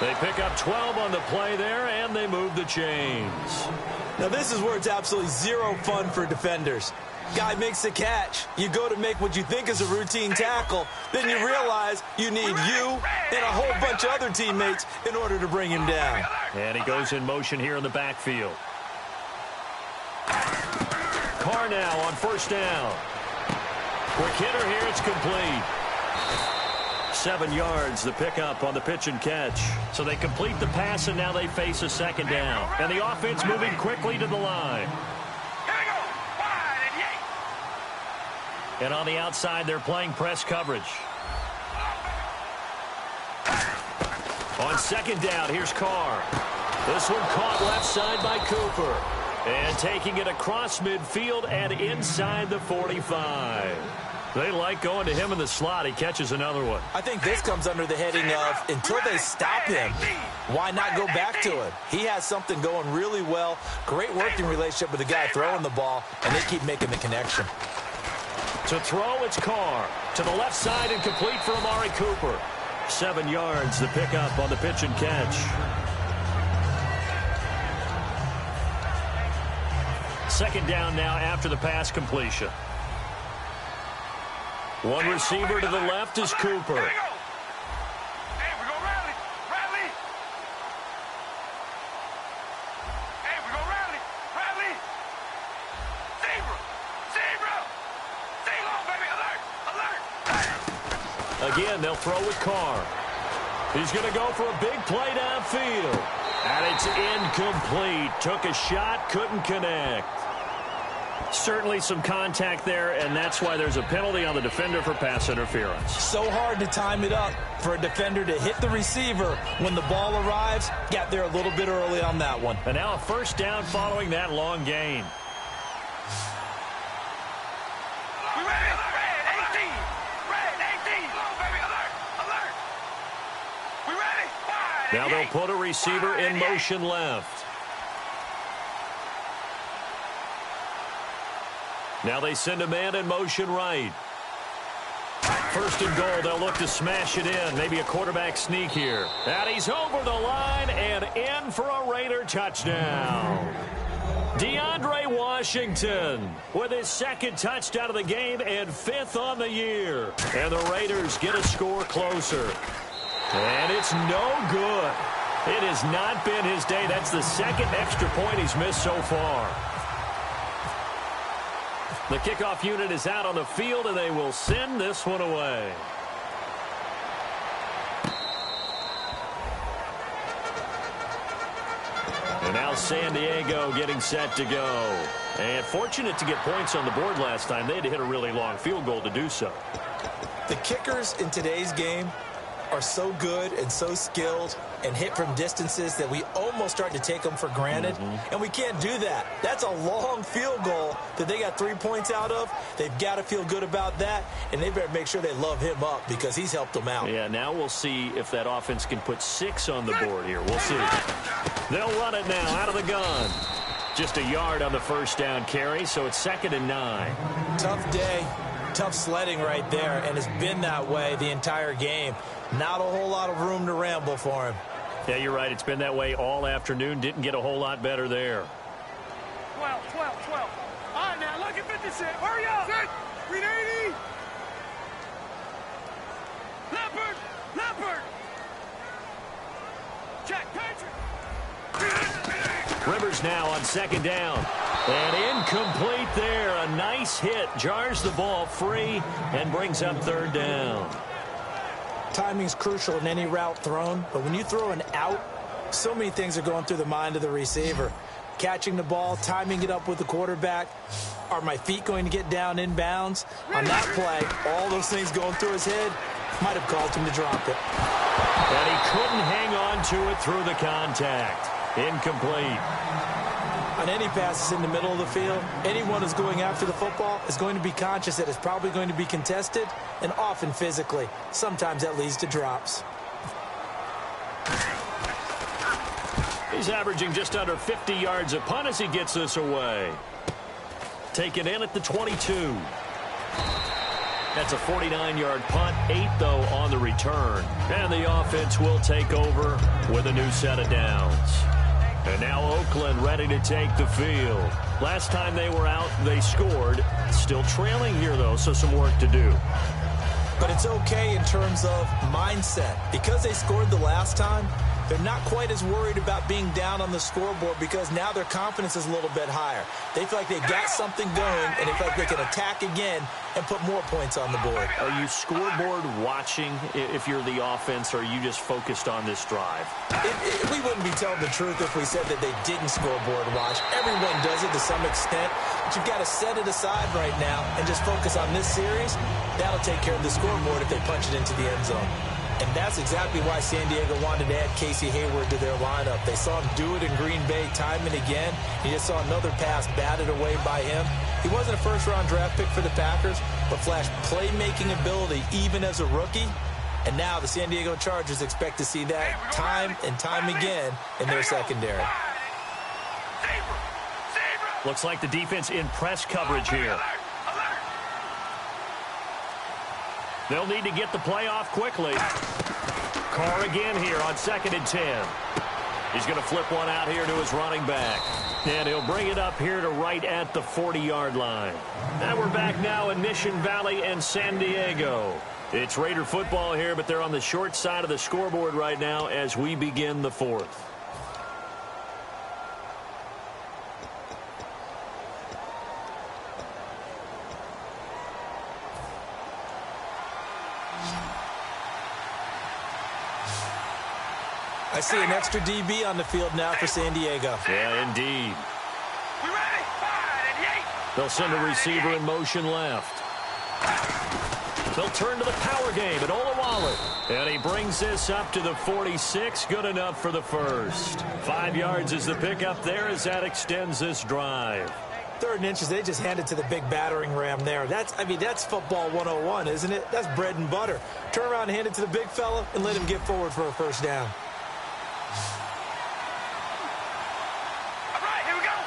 They pick up 12 on the play there, and they move the chains. Now, this is where it's absolutely zero fun for defenders. Guy makes the catch. You go to make what you think is a routine tackle. Then you realize you need you and a whole bunch of other teammates in order to bring him down. And he goes in motion here in the backfield. Carr now on first down. Quick hitter here. It's complete. 7 yards, the pickup on the pitch and catch. So they complete the pass, and now they face a second down. And the offense moving quickly to the line. And on the outside, they're playing press coverage. On second down, here's Carr. This one caught left side by Cooper. And taking it across midfield and inside the 45. They like going to him in the slot. He catches another one. I think this comes under the heading of until they stop him, why not go back to him? He has something going really well. Great working relationship with the guy throwing the ball, and they keep making the connection. To throw, it's Carr. To the left side and complete for Amari Cooper. 7 yards, the pickup on the pitch and catch. Second down now after the pass completion. One receiver to the left is Cooper. Hey, we go rally. Rally. Hey, we go rally. Rally. Zebra. Zebra. Zebra, baby. Alert. Alert. Again, they'll throw with Carr. He's going to go for a big play downfield. And it's incomplete. Took a shot, couldn't connect. Certainly some contact there, and that's why there's a penalty on the defender for pass interference. So hard to time it up for a defender to hit the receiver when the ball arrives. Got there a little bit early on that one. And now a first down following that long gain. We ready? Red 18. Red 18. Come on, baby. Alert. Alert. We ready? Wide Now they'll put a receiver in motion left. Now they send a man in motion right. First and goal, they'll look to smash it in. Maybe a quarterback sneak here. And he's over the line and in for a Raider touchdown. DeAndre Washington with his second touchdown of the game and 5th on the year. And the Raiders get a score closer. And it's no good. It has not been his day. That's the second extra point he's missed so far. The kickoff unit is out on the field, and they will send this one away. And now San Diego getting set to go. And fortunate to get points on the board last time. They had to hit a really long field goal to do so. The kickers in today's game are so good and so skilled and hit from distances that we almost start to take them for granted. And we can't do that. That's a long field goal that they got 3 points out of. They've got to feel good about that, and they better make sure they love him up because he's helped them out. Yeah, now we'll see if that offense can put 6 on the board here. We'll see. They'll run it now out of the gun. Just a yard on the first down carry, so it's 2nd and 9. Tough day. Tough sledding right there, and it's been that way the entire game. Not a whole lot of room to ramble for him. Yeah, you're right. It's been that way all afternoon. Didn't get a whole lot better there. 12. All right, now look at 56. Hurry up. 380. Leopard. Jack Patrick. Rivers now on 2nd down. And incomplete there. A nice hit. Jars the ball free and brings up 3rd down. Timing's crucial in any route thrown, but when you throw an out, so many things are going through the mind of the receiver. catching the ball, timing it up with the quarterback. Are my feet going to get down in bounds? On that play, all those things going through his head might have caused him to drop it. And he couldn't hang on to it through the contact. Incomplete. On any passes in the middle of the field, anyone who's going after the football is going to be conscious that it's probably going to be contested, and often physically. Sometimes that leads to drops. He's averaging just under 50 yards a punt as he gets this away. Taken in at the 22. That's a 49-yard punt, 8, though, on the return. And the offense will take over with a new set of downs. And now Oakland ready to take the field. Last time they were out, they scored. Still trailing here, though, so some work to do. But it's okay in terms of mindset. Because they scored the last time, they're not quite as worried about being down on the scoreboard because now their confidence is a little bit higher. They feel like they've got something going, and they feel like they can attack again and put more points on the board. Are you scoreboard watching if you're the offense, or are you just focused on this drive? We wouldn't be telling the truth if we said that they didn't scoreboard watch. Everyone does it to some extent, but you've got to set it aside right now and just focus on this series. That'll take care of the scoreboard if they punch it into the end zone. And that's exactly why San Diego wanted to add Casey Hayward to their lineup. They saw him do it in Green Bay time and again. You just saw another pass batted away by him. He wasn't a first-round draft pick for the Packers, but flashed playmaking ability even as a rookie. And now the San Diego Chargers expect to see that time and time again in their secondary. Looks like the defense in press coverage here. They'll need to get the play off quickly. Carr again here on 2nd and 10. He's going to flip one out here to his running back. And he'll bring it up here to right at the 40-yard line. And we're back now in Mission Valley and San Diego. It's Raider football here, but they're on the short side of the scoreboard right now as we begin the 4th. I see an extra DB on the field now for San Diego. Yeah, indeed. We ready? 5 and 8. They'll send a receiver in motion left. They'll turn to the power game at Olawale. And he brings this up to the 46. Good enough for the first. 5 yards is the pickup there as that extends this drive. 3rd and inches, they just handed to the big battering ram there. That's football 101, isn't it? That's bread and butter. Turn around and hand it to the big fella and let him get forward for a first down.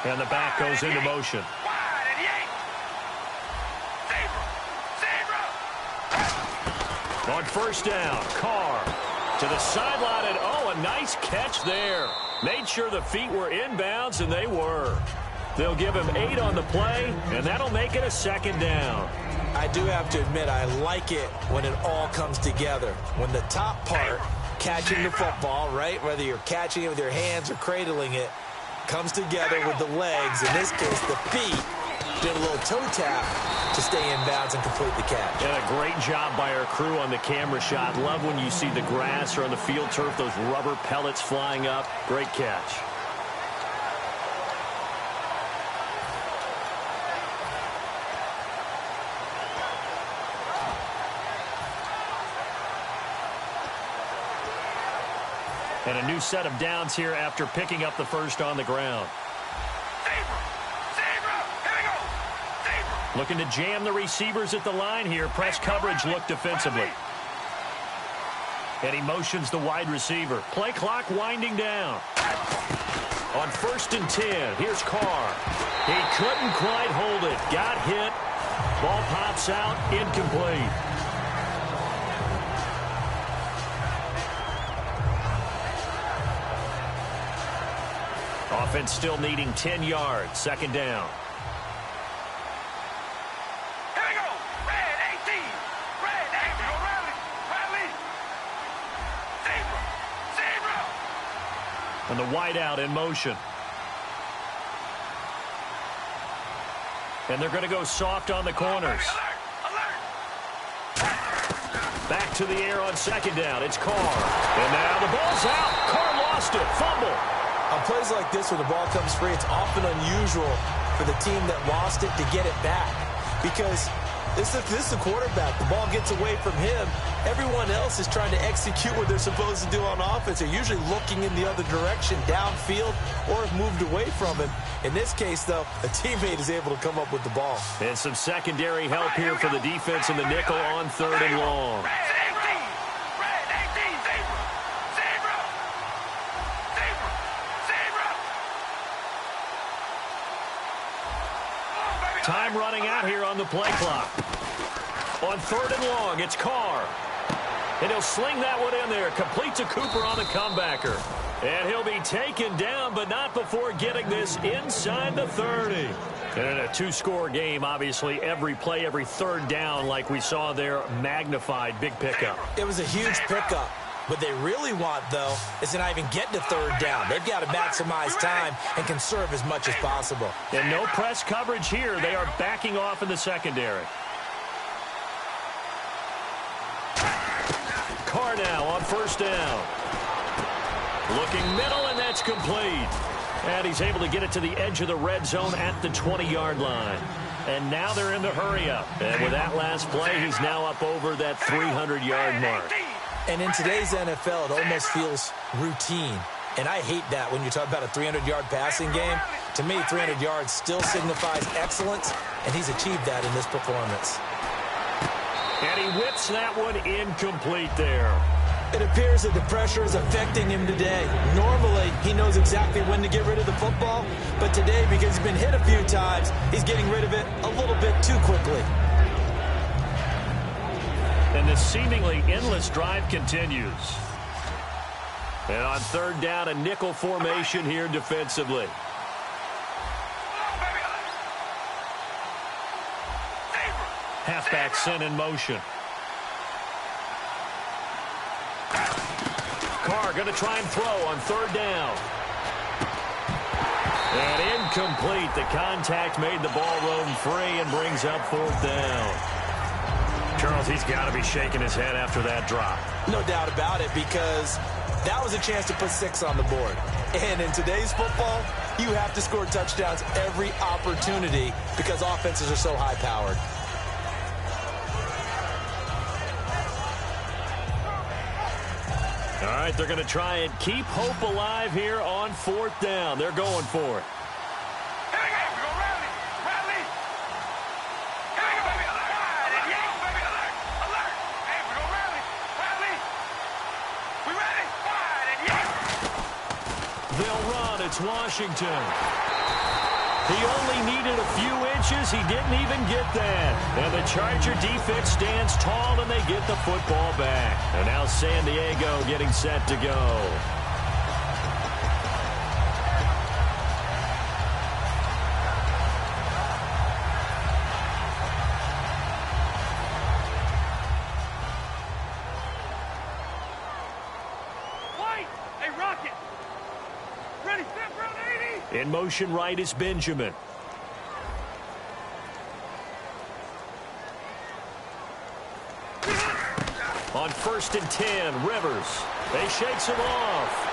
And the back goes into motion. On first down, Carr to the sideline, and oh, a nice catch there. Made sure the feet were inbounds, and they were. They'll give him 8 on the play, and that'll make it a 2nd down. I do have to admit, I like it when it all comes together. When the top part, catching the football, right, whether you're catching it with your hands or cradling it, comes together with the legs, in this case the feet, did a little toe tap to stay in bounds and complete the catch. And a great job by our crew on the camera shot. Love when you see the grass or on the field turf, those rubber pellets flying up. Great catch. And a new set of downs here after picking up the first on the ground. Looking to jam the receivers at the line here. Press coverage look defensively. And he motions the wide receiver. Play clock winding down. On 1st and 10, here's Carr. He couldn't quite hold it. Got hit. Ball pops out, incomplete. Offense still needing 10 yards. 2nd down. Here we go. Red 18. Red 18. Riley. Riley. Zebra. And the wideout in motion. And they're going to go soft on the corners. Back to the air on 2nd down. It's Carr. And now the ball's out. Carr lost it. Fumble. On plays like this, when the ball comes free, it's often unusual for the team that lost it to get it back. Because this is the quarterback. The ball gets away from him. Everyone else is trying to execute what they're supposed to do on offense. They're usually looking in the other direction, downfield, or have moved away from him. In this case, though, a teammate is able to come up with the ball. And some secondary help here for the defense in the nickel on 3rd and long. Time running out here on the play clock. On 3rd and long, it's Carr. And he'll sling that one in there. Complete to Cooper on the comebacker. And he'll be taken down, but not before getting this inside the 30. And in a 2-score game, obviously, every play, every 3rd down, like we saw there, magnified. Big pickup. It was a huge pickup. What they really want, though, is to not even get to 3rd down. They've got to maximize time and conserve as much as possible. And no press coverage here. They are backing off in the secondary. Carr now on 1st down. Looking middle, and that's complete. And he's able to get it to the edge of the red zone at the 20-yard line. And now they're in the hurry-up. And with that last play, he's now up over that 300-yard mark. And in today's NFL, it almost feels routine. And I hate that when you talk about a 300-yard passing game. To me, 300 yards still signifies excellence, and he's achieved that in this performance. And he whips that one incomplete there. It appears that the pressure is affecting him today. Normally, he knows exactly when to get rid of the football, but today, because he's been hit a few times, he's getting rid of it a little bit too quickly. And the seemingly endless drive continues. And on 3rd down, a nickel formation here defensively. Halfback sent in motion. Carr going to try and throw on 3rd down. And incomplete. The contact made the ball roam free and brings up 4th down. Charles, he's got to be shaking his head after that drop. No doubt about it, because that was a chance to put 6 on the board. And in today's football, you have to score touchdowns every opportunity because offenses are so high-powered. All right, they're going to try and keep hope alive here on 4th down. They're going for it. They'll run. It's Washington. He only needed a few inches. He didn't even get that. And the Charger defense stands tall, and they get the football back. And now San Diego getting set to go. In motion right is Benjamin. On 1st and 10, Rivers. They shakes him off.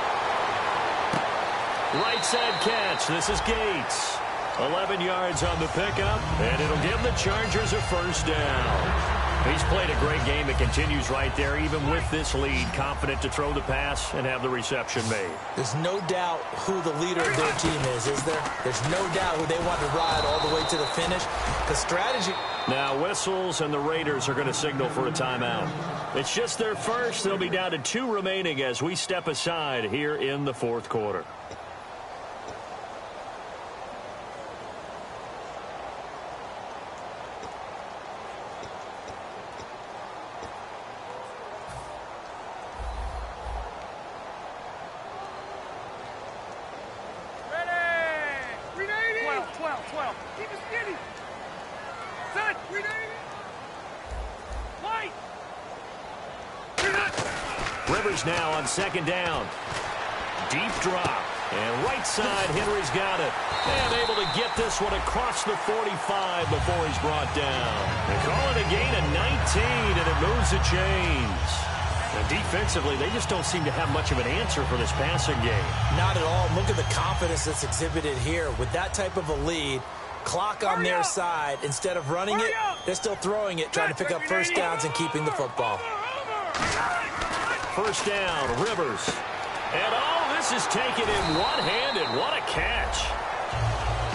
Right side catch. This is Gates. 11 yards on the pickup, and it'll give the Chargers a 1st down. He's played a great game. It continues right there, even with this lead. Confident to throw the pass and have the reception made. There's no doubt who the leader of their team is there? There's no doubt who they want to ride all the way to the finish. The strategy... Now whistles, and the Raiders are going to signal for a timeout. It's just their first. They'll be down to 2 remaining as we step aside here in the 4th quarter. Rivers now on 2nd down. Deep drop. And right side, Henry's got it. And able to get this one across the 45 before he's brought down. They call it a gain of 19, and it moves the chains. And defensively, they just don't seem to have much of an answer for this passing game. Not at all. Look at the confidence that's exhibited here. With that type of a lead, clock on their side, instead of running it, they're still throwing it, trying to pick up first downs and keeping the football. First down, Rivers. And this is taken in one-handed. What a catch.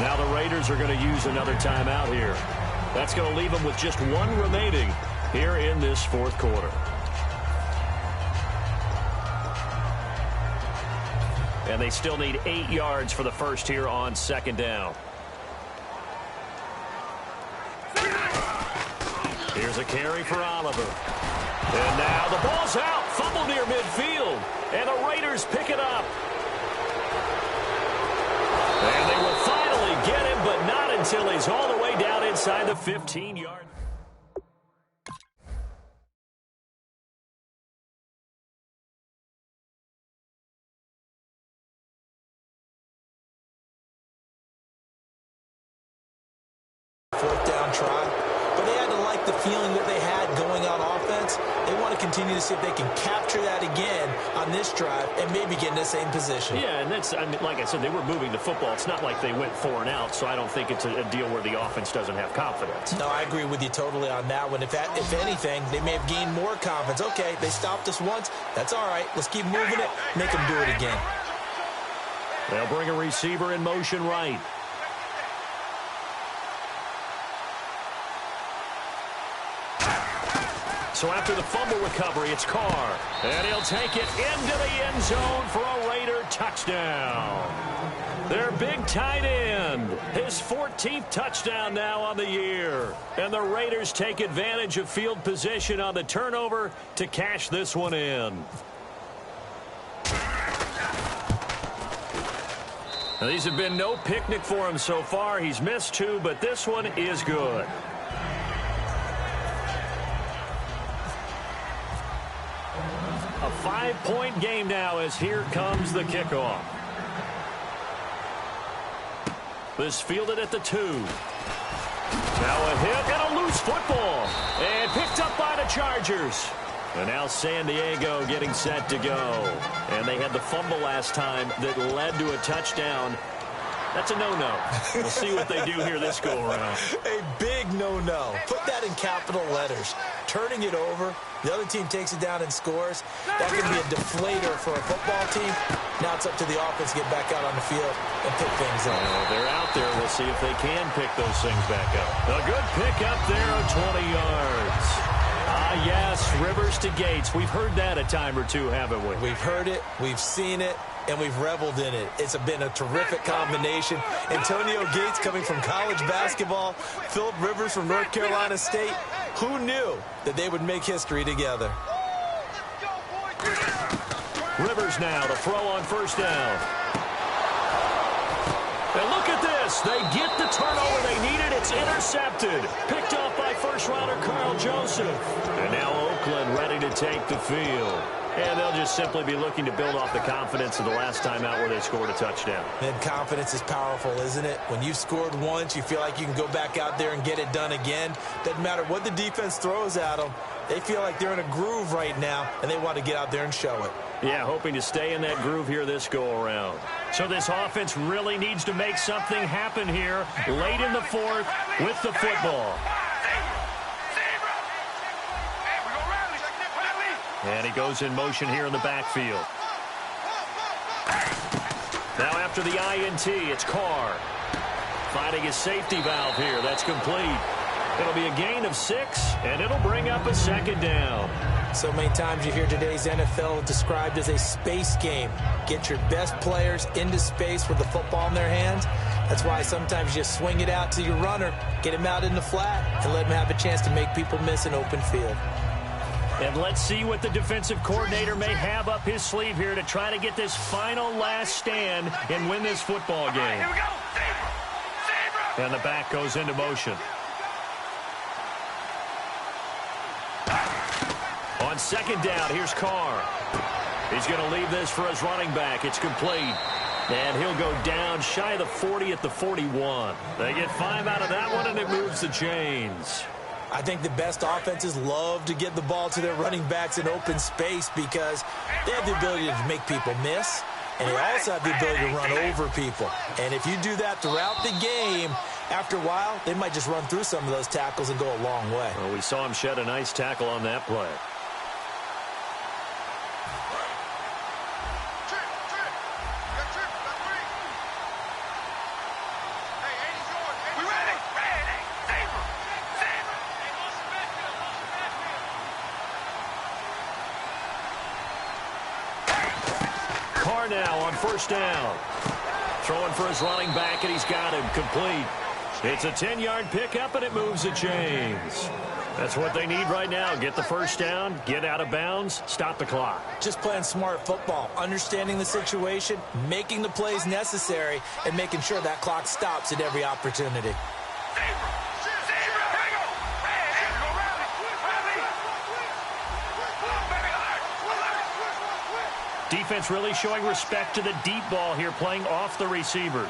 Now the Raiders are going to use another timeout here. That's going to leave them with just one remaining here in this fourth quarter. And they still need 8 yards for the first here on second down. Here's a carry for Oliver. And now the ball's out. Fumble near midfield. And the Raiders pick it up. And they will finally get him, but not until he's all the way down inside the 15-yard. Fourth down try. But they had to like the feeling that they had going on offense. They want to continue to see if they can capture that again on this drive and maybe get in the same position. Yeah, and that's, I mean, like I said, they were moving the football. It's not like they went 4 and out, so I don't think it's a deal where the offense doesn't have confidence. No, I agree with you totally on that one. If anything, they may have gained more confidence. Okay, they stopped us once. That's all right. Let's keep moving it. Make them do it again. They'll bring a receiver in motion right. So after the fumble recovery, it's Carr. And he'll take it into the end zone for a Raider touchdown. Their big tight end. His 14th touchdown now on the year. And the Raiders take advantage of field position on the turnover to cash this one in. Now, these have been no picnic for him so far. He's missed 2, but this one is good. A 5-point game now as here comes the kickoff. This fielded at the 2. Now a hit and a loose football. And picked up by the Chargers. And now San Diego getting set to go. And they had the fumble last time that led to a touchdown. That's a no-no. We'll see what they do here this go-around. A big no-no. Put that in capital letters. Turning it over, the other team takes it down and scores. That can be a deflator for a football team. Now it's up to the offense to get back out on the field and pick things up. They're out there. We'll see if they can pick those things back up. A good pick up there of 20 yards. Yes, Rivers to Gates. We've heard that a time or two, haven't we? We've heard it, we've seen it, and we've reveled in it. It's been a terrific combination. Antonio Gates coming from college basketball, Philip Rivers from North Carolina State. Who knew that they would make history together? Rivers now to throw on first down. And look at this. They get the turnover they needed. It's intercepted. Picked off by first-rounder Carl Joseph. And now Oakland ready to take the field. And they'll just simply be looking to build off the confidence of the last time out where they scored a touchdown. And confidence is powerful, isn't it? When you've scored once, you feel like you can go back out there and get it done again. Doesn't matter what the defense throws at them. They feel like they're in a groove right now, and they want to get out there and show it. Yeah, hoping to stay in that groove here this go-around. So this offense really needs to make something happen here late in the fourth with the football. And he goes in motion here in the backfield. Now after the INT, it's Carr. Finding his safety valve here. That's complete. It'll be a gain of 6, and it'll bring up a second down. So many times you hear today's NFL described as a space game. Get your best players into space with the football in their hands. That's why sometimes you just swing it out to your runner, get him out in the flat, and let him have a chance to make people miss an open field. And let's see what the defensive coordinator may have up his sleeve here to try to get this final last stand and win this football game. Here we go. And the back goes into motion. On second down, here's Carr. He's going to leave this for his running back. It's complete. And he'll go down shy of the 40 at the 41. They get 5 out of that one, and it moves the chains. I think the best offenses love to get the ball to their running backs in open space because they have the ability to make people miss, and they also have the ability to run over people. And if you do that throughout the game, after a while, they might just run through some of those tackles and go a long way. Well, we saw him shed a nice tackle on that play. Now on first down. Throwing for his running back, and he's got him complete. It's a 10-yard pickup, and it moves the chains. That's what they need right now. Get the first down, get out of bounds, stop the clock. Just playing smart football, understanding the situation, making the plays necessary, and making sure that clock stops at every opportunity. Defense really showing respect to the deep ball here, playing off the receivers.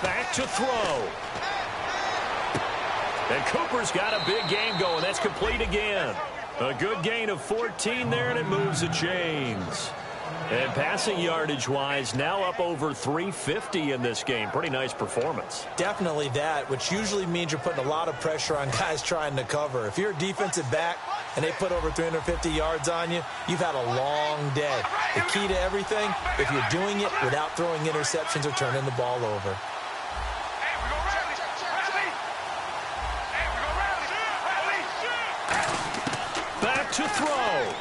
Back to throw. And Cooper's got a big game going. That's complete again. A good gain of 14 there, and it moves the chains. And passing yardage-wise, now up over 350 in this game. Pretty nice performance. Definitely that, which usually means you're putting a lot of pressure on guys trying to cover. If you're a defensive back and they put over 350 yards on you, you've had a long day. The key to everything, if you're doing it without throwing interceptions or turning the ball over. Back to throw.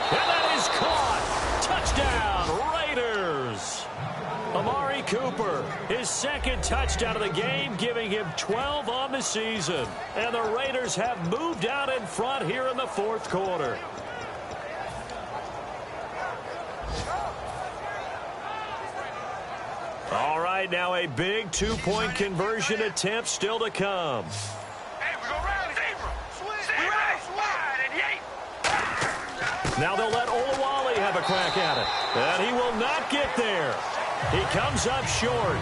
And that is caught. Touchdown, Raiders. Amari Cooper, his second touchdown of the game, giving him 12 on the season. And the Raiders have moved out in front here in the fourth quarter. All right, now a big two-point conversion attempt still to come. Now they'll let Olawale have a crack at it. And he will not get there. He comes up short.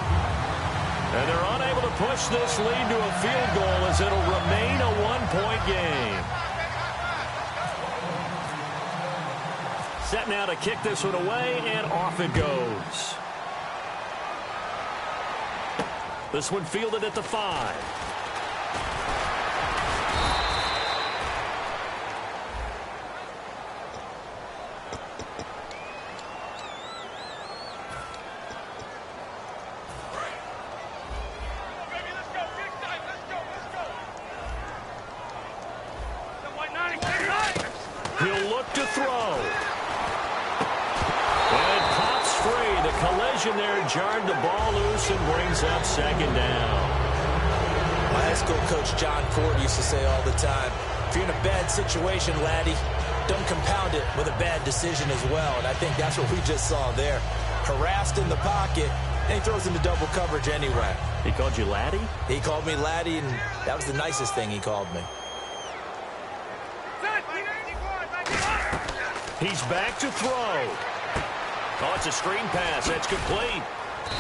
And they're unable to push this lead to a field goal as it'll remain a one-point game. Set now to kick this one away, and off it goes. This one fielded at the 5. He'll look to throw. And it pops free. The collision there jarred the ball loose and brings up second down. My high school coach John Ford used to say all the time, if you're in a bad situation, laddie, don't compound it with a bad decision as well. And I think that's what we just saw there. Harassed in the pocket, and he throws into double coverage anyway. He called you laddie? He called me laddie, and that was the nicest thing he called me. He's back to throw. Oh, it's a screen pass. That's complete.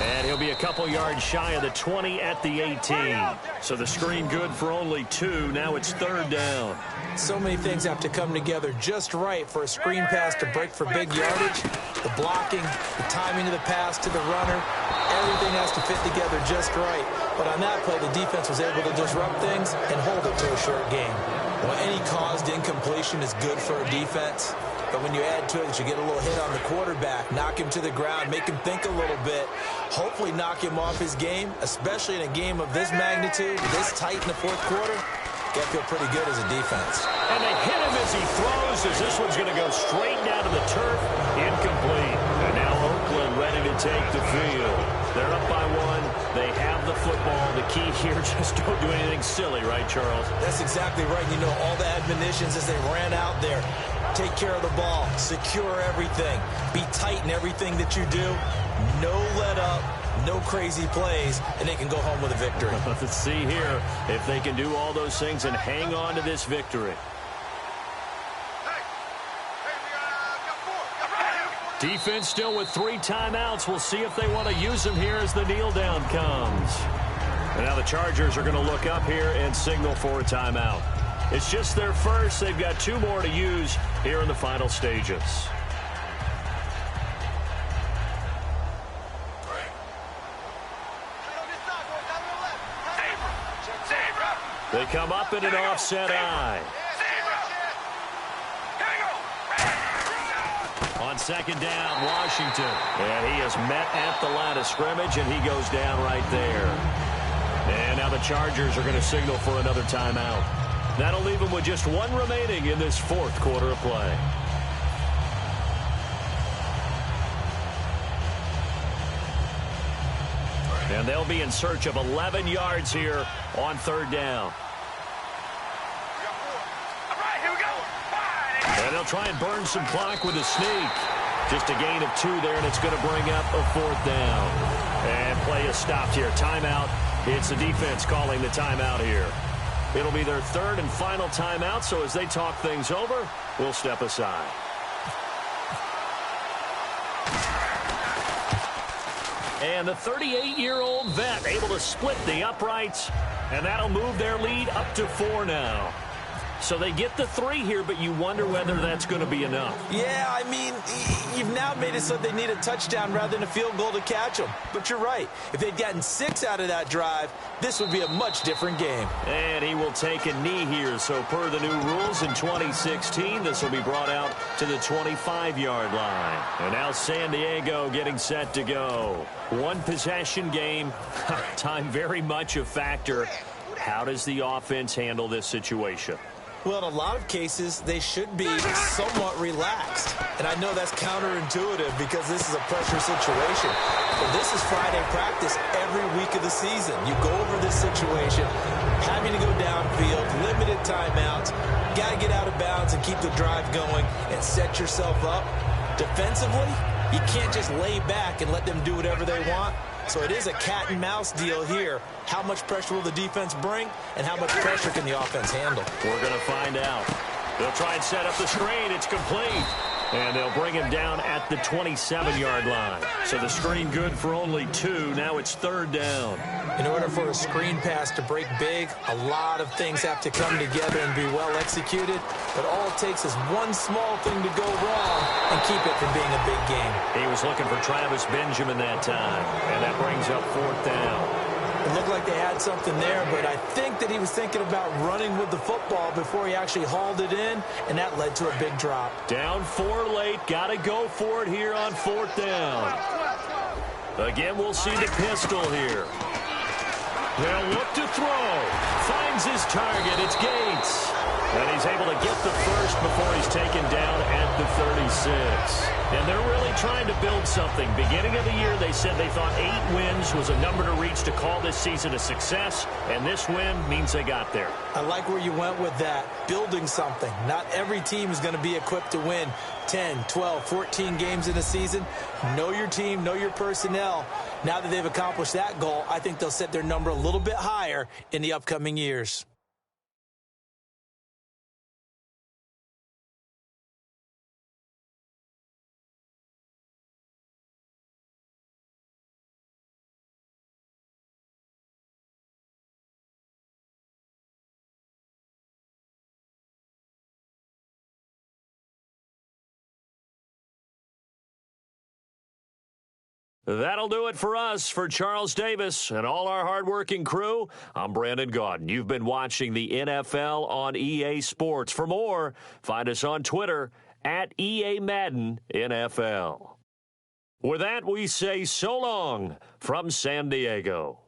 And he'll be a couple yards shy of the 20 at the 18. So the screen good for only 2. Now it's third down. So many things have to come together just right for a screen pass to break for big yardage. The blocking, the timing of the pass to the runner, everything has to fit together just right. But on that play, the defense was able to disrupt things and hold it to a short game. Well, any caused incompletion is good for a defense. But when you add to it that you get a little hit on the quarterback, knock him to the ground, make him think a little bit, hopefully knock him off his game, especially in a game of this magnitude, this tight in the fourth quarter, you got to feel pretty good as a defense. And they hit him as he throws, as this one's going to go straight down to the turf. Incomplete. And now Oakland ready to take the field. They're up by 1. They have the football. The key here, just don't do anything silly, right, Charles? That's exactly right. You know, all the admonitions as they ran out there. Take care of the ball. Secure everything. Be tight in everything that you do. No let up. No crazy plays. And they can go home with a victory. Let's see here if they can do all those things and hang on to this victory. Defense still with 3 timeouts. We'll see if they want to use them here as the kneel down comes. And now the Chargers are going to look up here and signal for a timeout. It's just their first. They've got 2 more to use here in the final stages. They come up in an offset eye. On second down, Washington. And he is met at the line of scrimmage, and he goes down right there. And now the Chargers are going to signal for another timeout. That'll leave them with just 1 remaining in this 4th quarter of play. And they'll be in search of 11 yards here on 3rd down. And they'll try and burn some clock with a sneak. Just a gain of 2 there, and it's going to bring up a 4th down. And play is stopped here. Timeout. It's the defense calling the timeout here. It'll be their 3rd and final timeout, so as they talk things over, we'll step aside. And the 38-year-old vet able to split the uprights, and that'll move their lead up to 4 now. So they get the 3 here, but you wonder whether that's going to be enough. Yeah, I mean, you've now made it so they need a touchdown rather than a field goal to catch them. But you're right. If they'd gotten 6 out of that drive, this would be a much different game. And he will take a knee here. So per the new rules in 2016, this will be brought out to the 25-yard line. And now San Diego getting set to go. 1 possession game. Time very much a factor. How does the offense handle this situation? Well, in a lot of cases, they should be somewhat relaxed. And I know that's counterintuitive because this is a pressure situation. But this is Friday practice every week of the season. You go over this situation, having to go downfield, limited timeouts, got to get out of bounds and keep the drive going and set yourself up. Defensively, you can't just lay back and let them do whatever they want. So it is a cat and mouse deal here. How much pressure will the defense bring, and how much pressure can the offense handle? We're going to find out. They'll try and set up the screen. It's complete. And they'll bring him down at the 27-yard line. So the screen good for only 2. Now it's 3rd down. In order for a screen pass to break big, a lot of things have to come together and be well executed. But all it takes is one small thing to go wrong and keep it from being a big game. He was looking for Travis Benjamin that time. And that brings up 4th down. It looked like they had something there, but I think that he was thinking about running with the football before he actually hauled it in, and that led to a big drop. Down 4 late. Got to go for it here on 4th down. Again, we'll see the pistol here. They'll look to throw. Finds his target. It's Gates. And he's able to get the first before he's taken down at the 36. And they're really trying to build something. Beginning of the year, they said they thought 8 wins was a number to reach to call this season a success. And this win means they got there. I like where you went with that. Building something. Not every team is going to be equipped to win 10, 12, 14 games in a season. Know your team, know your personnel. Now that they've accomplished that goal, I think they'll set their number a little bit higher in the upcoming years. That'll do it for us. For Charles Davis and all our hardworking crew, I'm Brandon Gaudin. You've been watching the NFL on EA Sports. For more, find us on Twitter at EA Madden NFL. With that, we say so long from San Diego.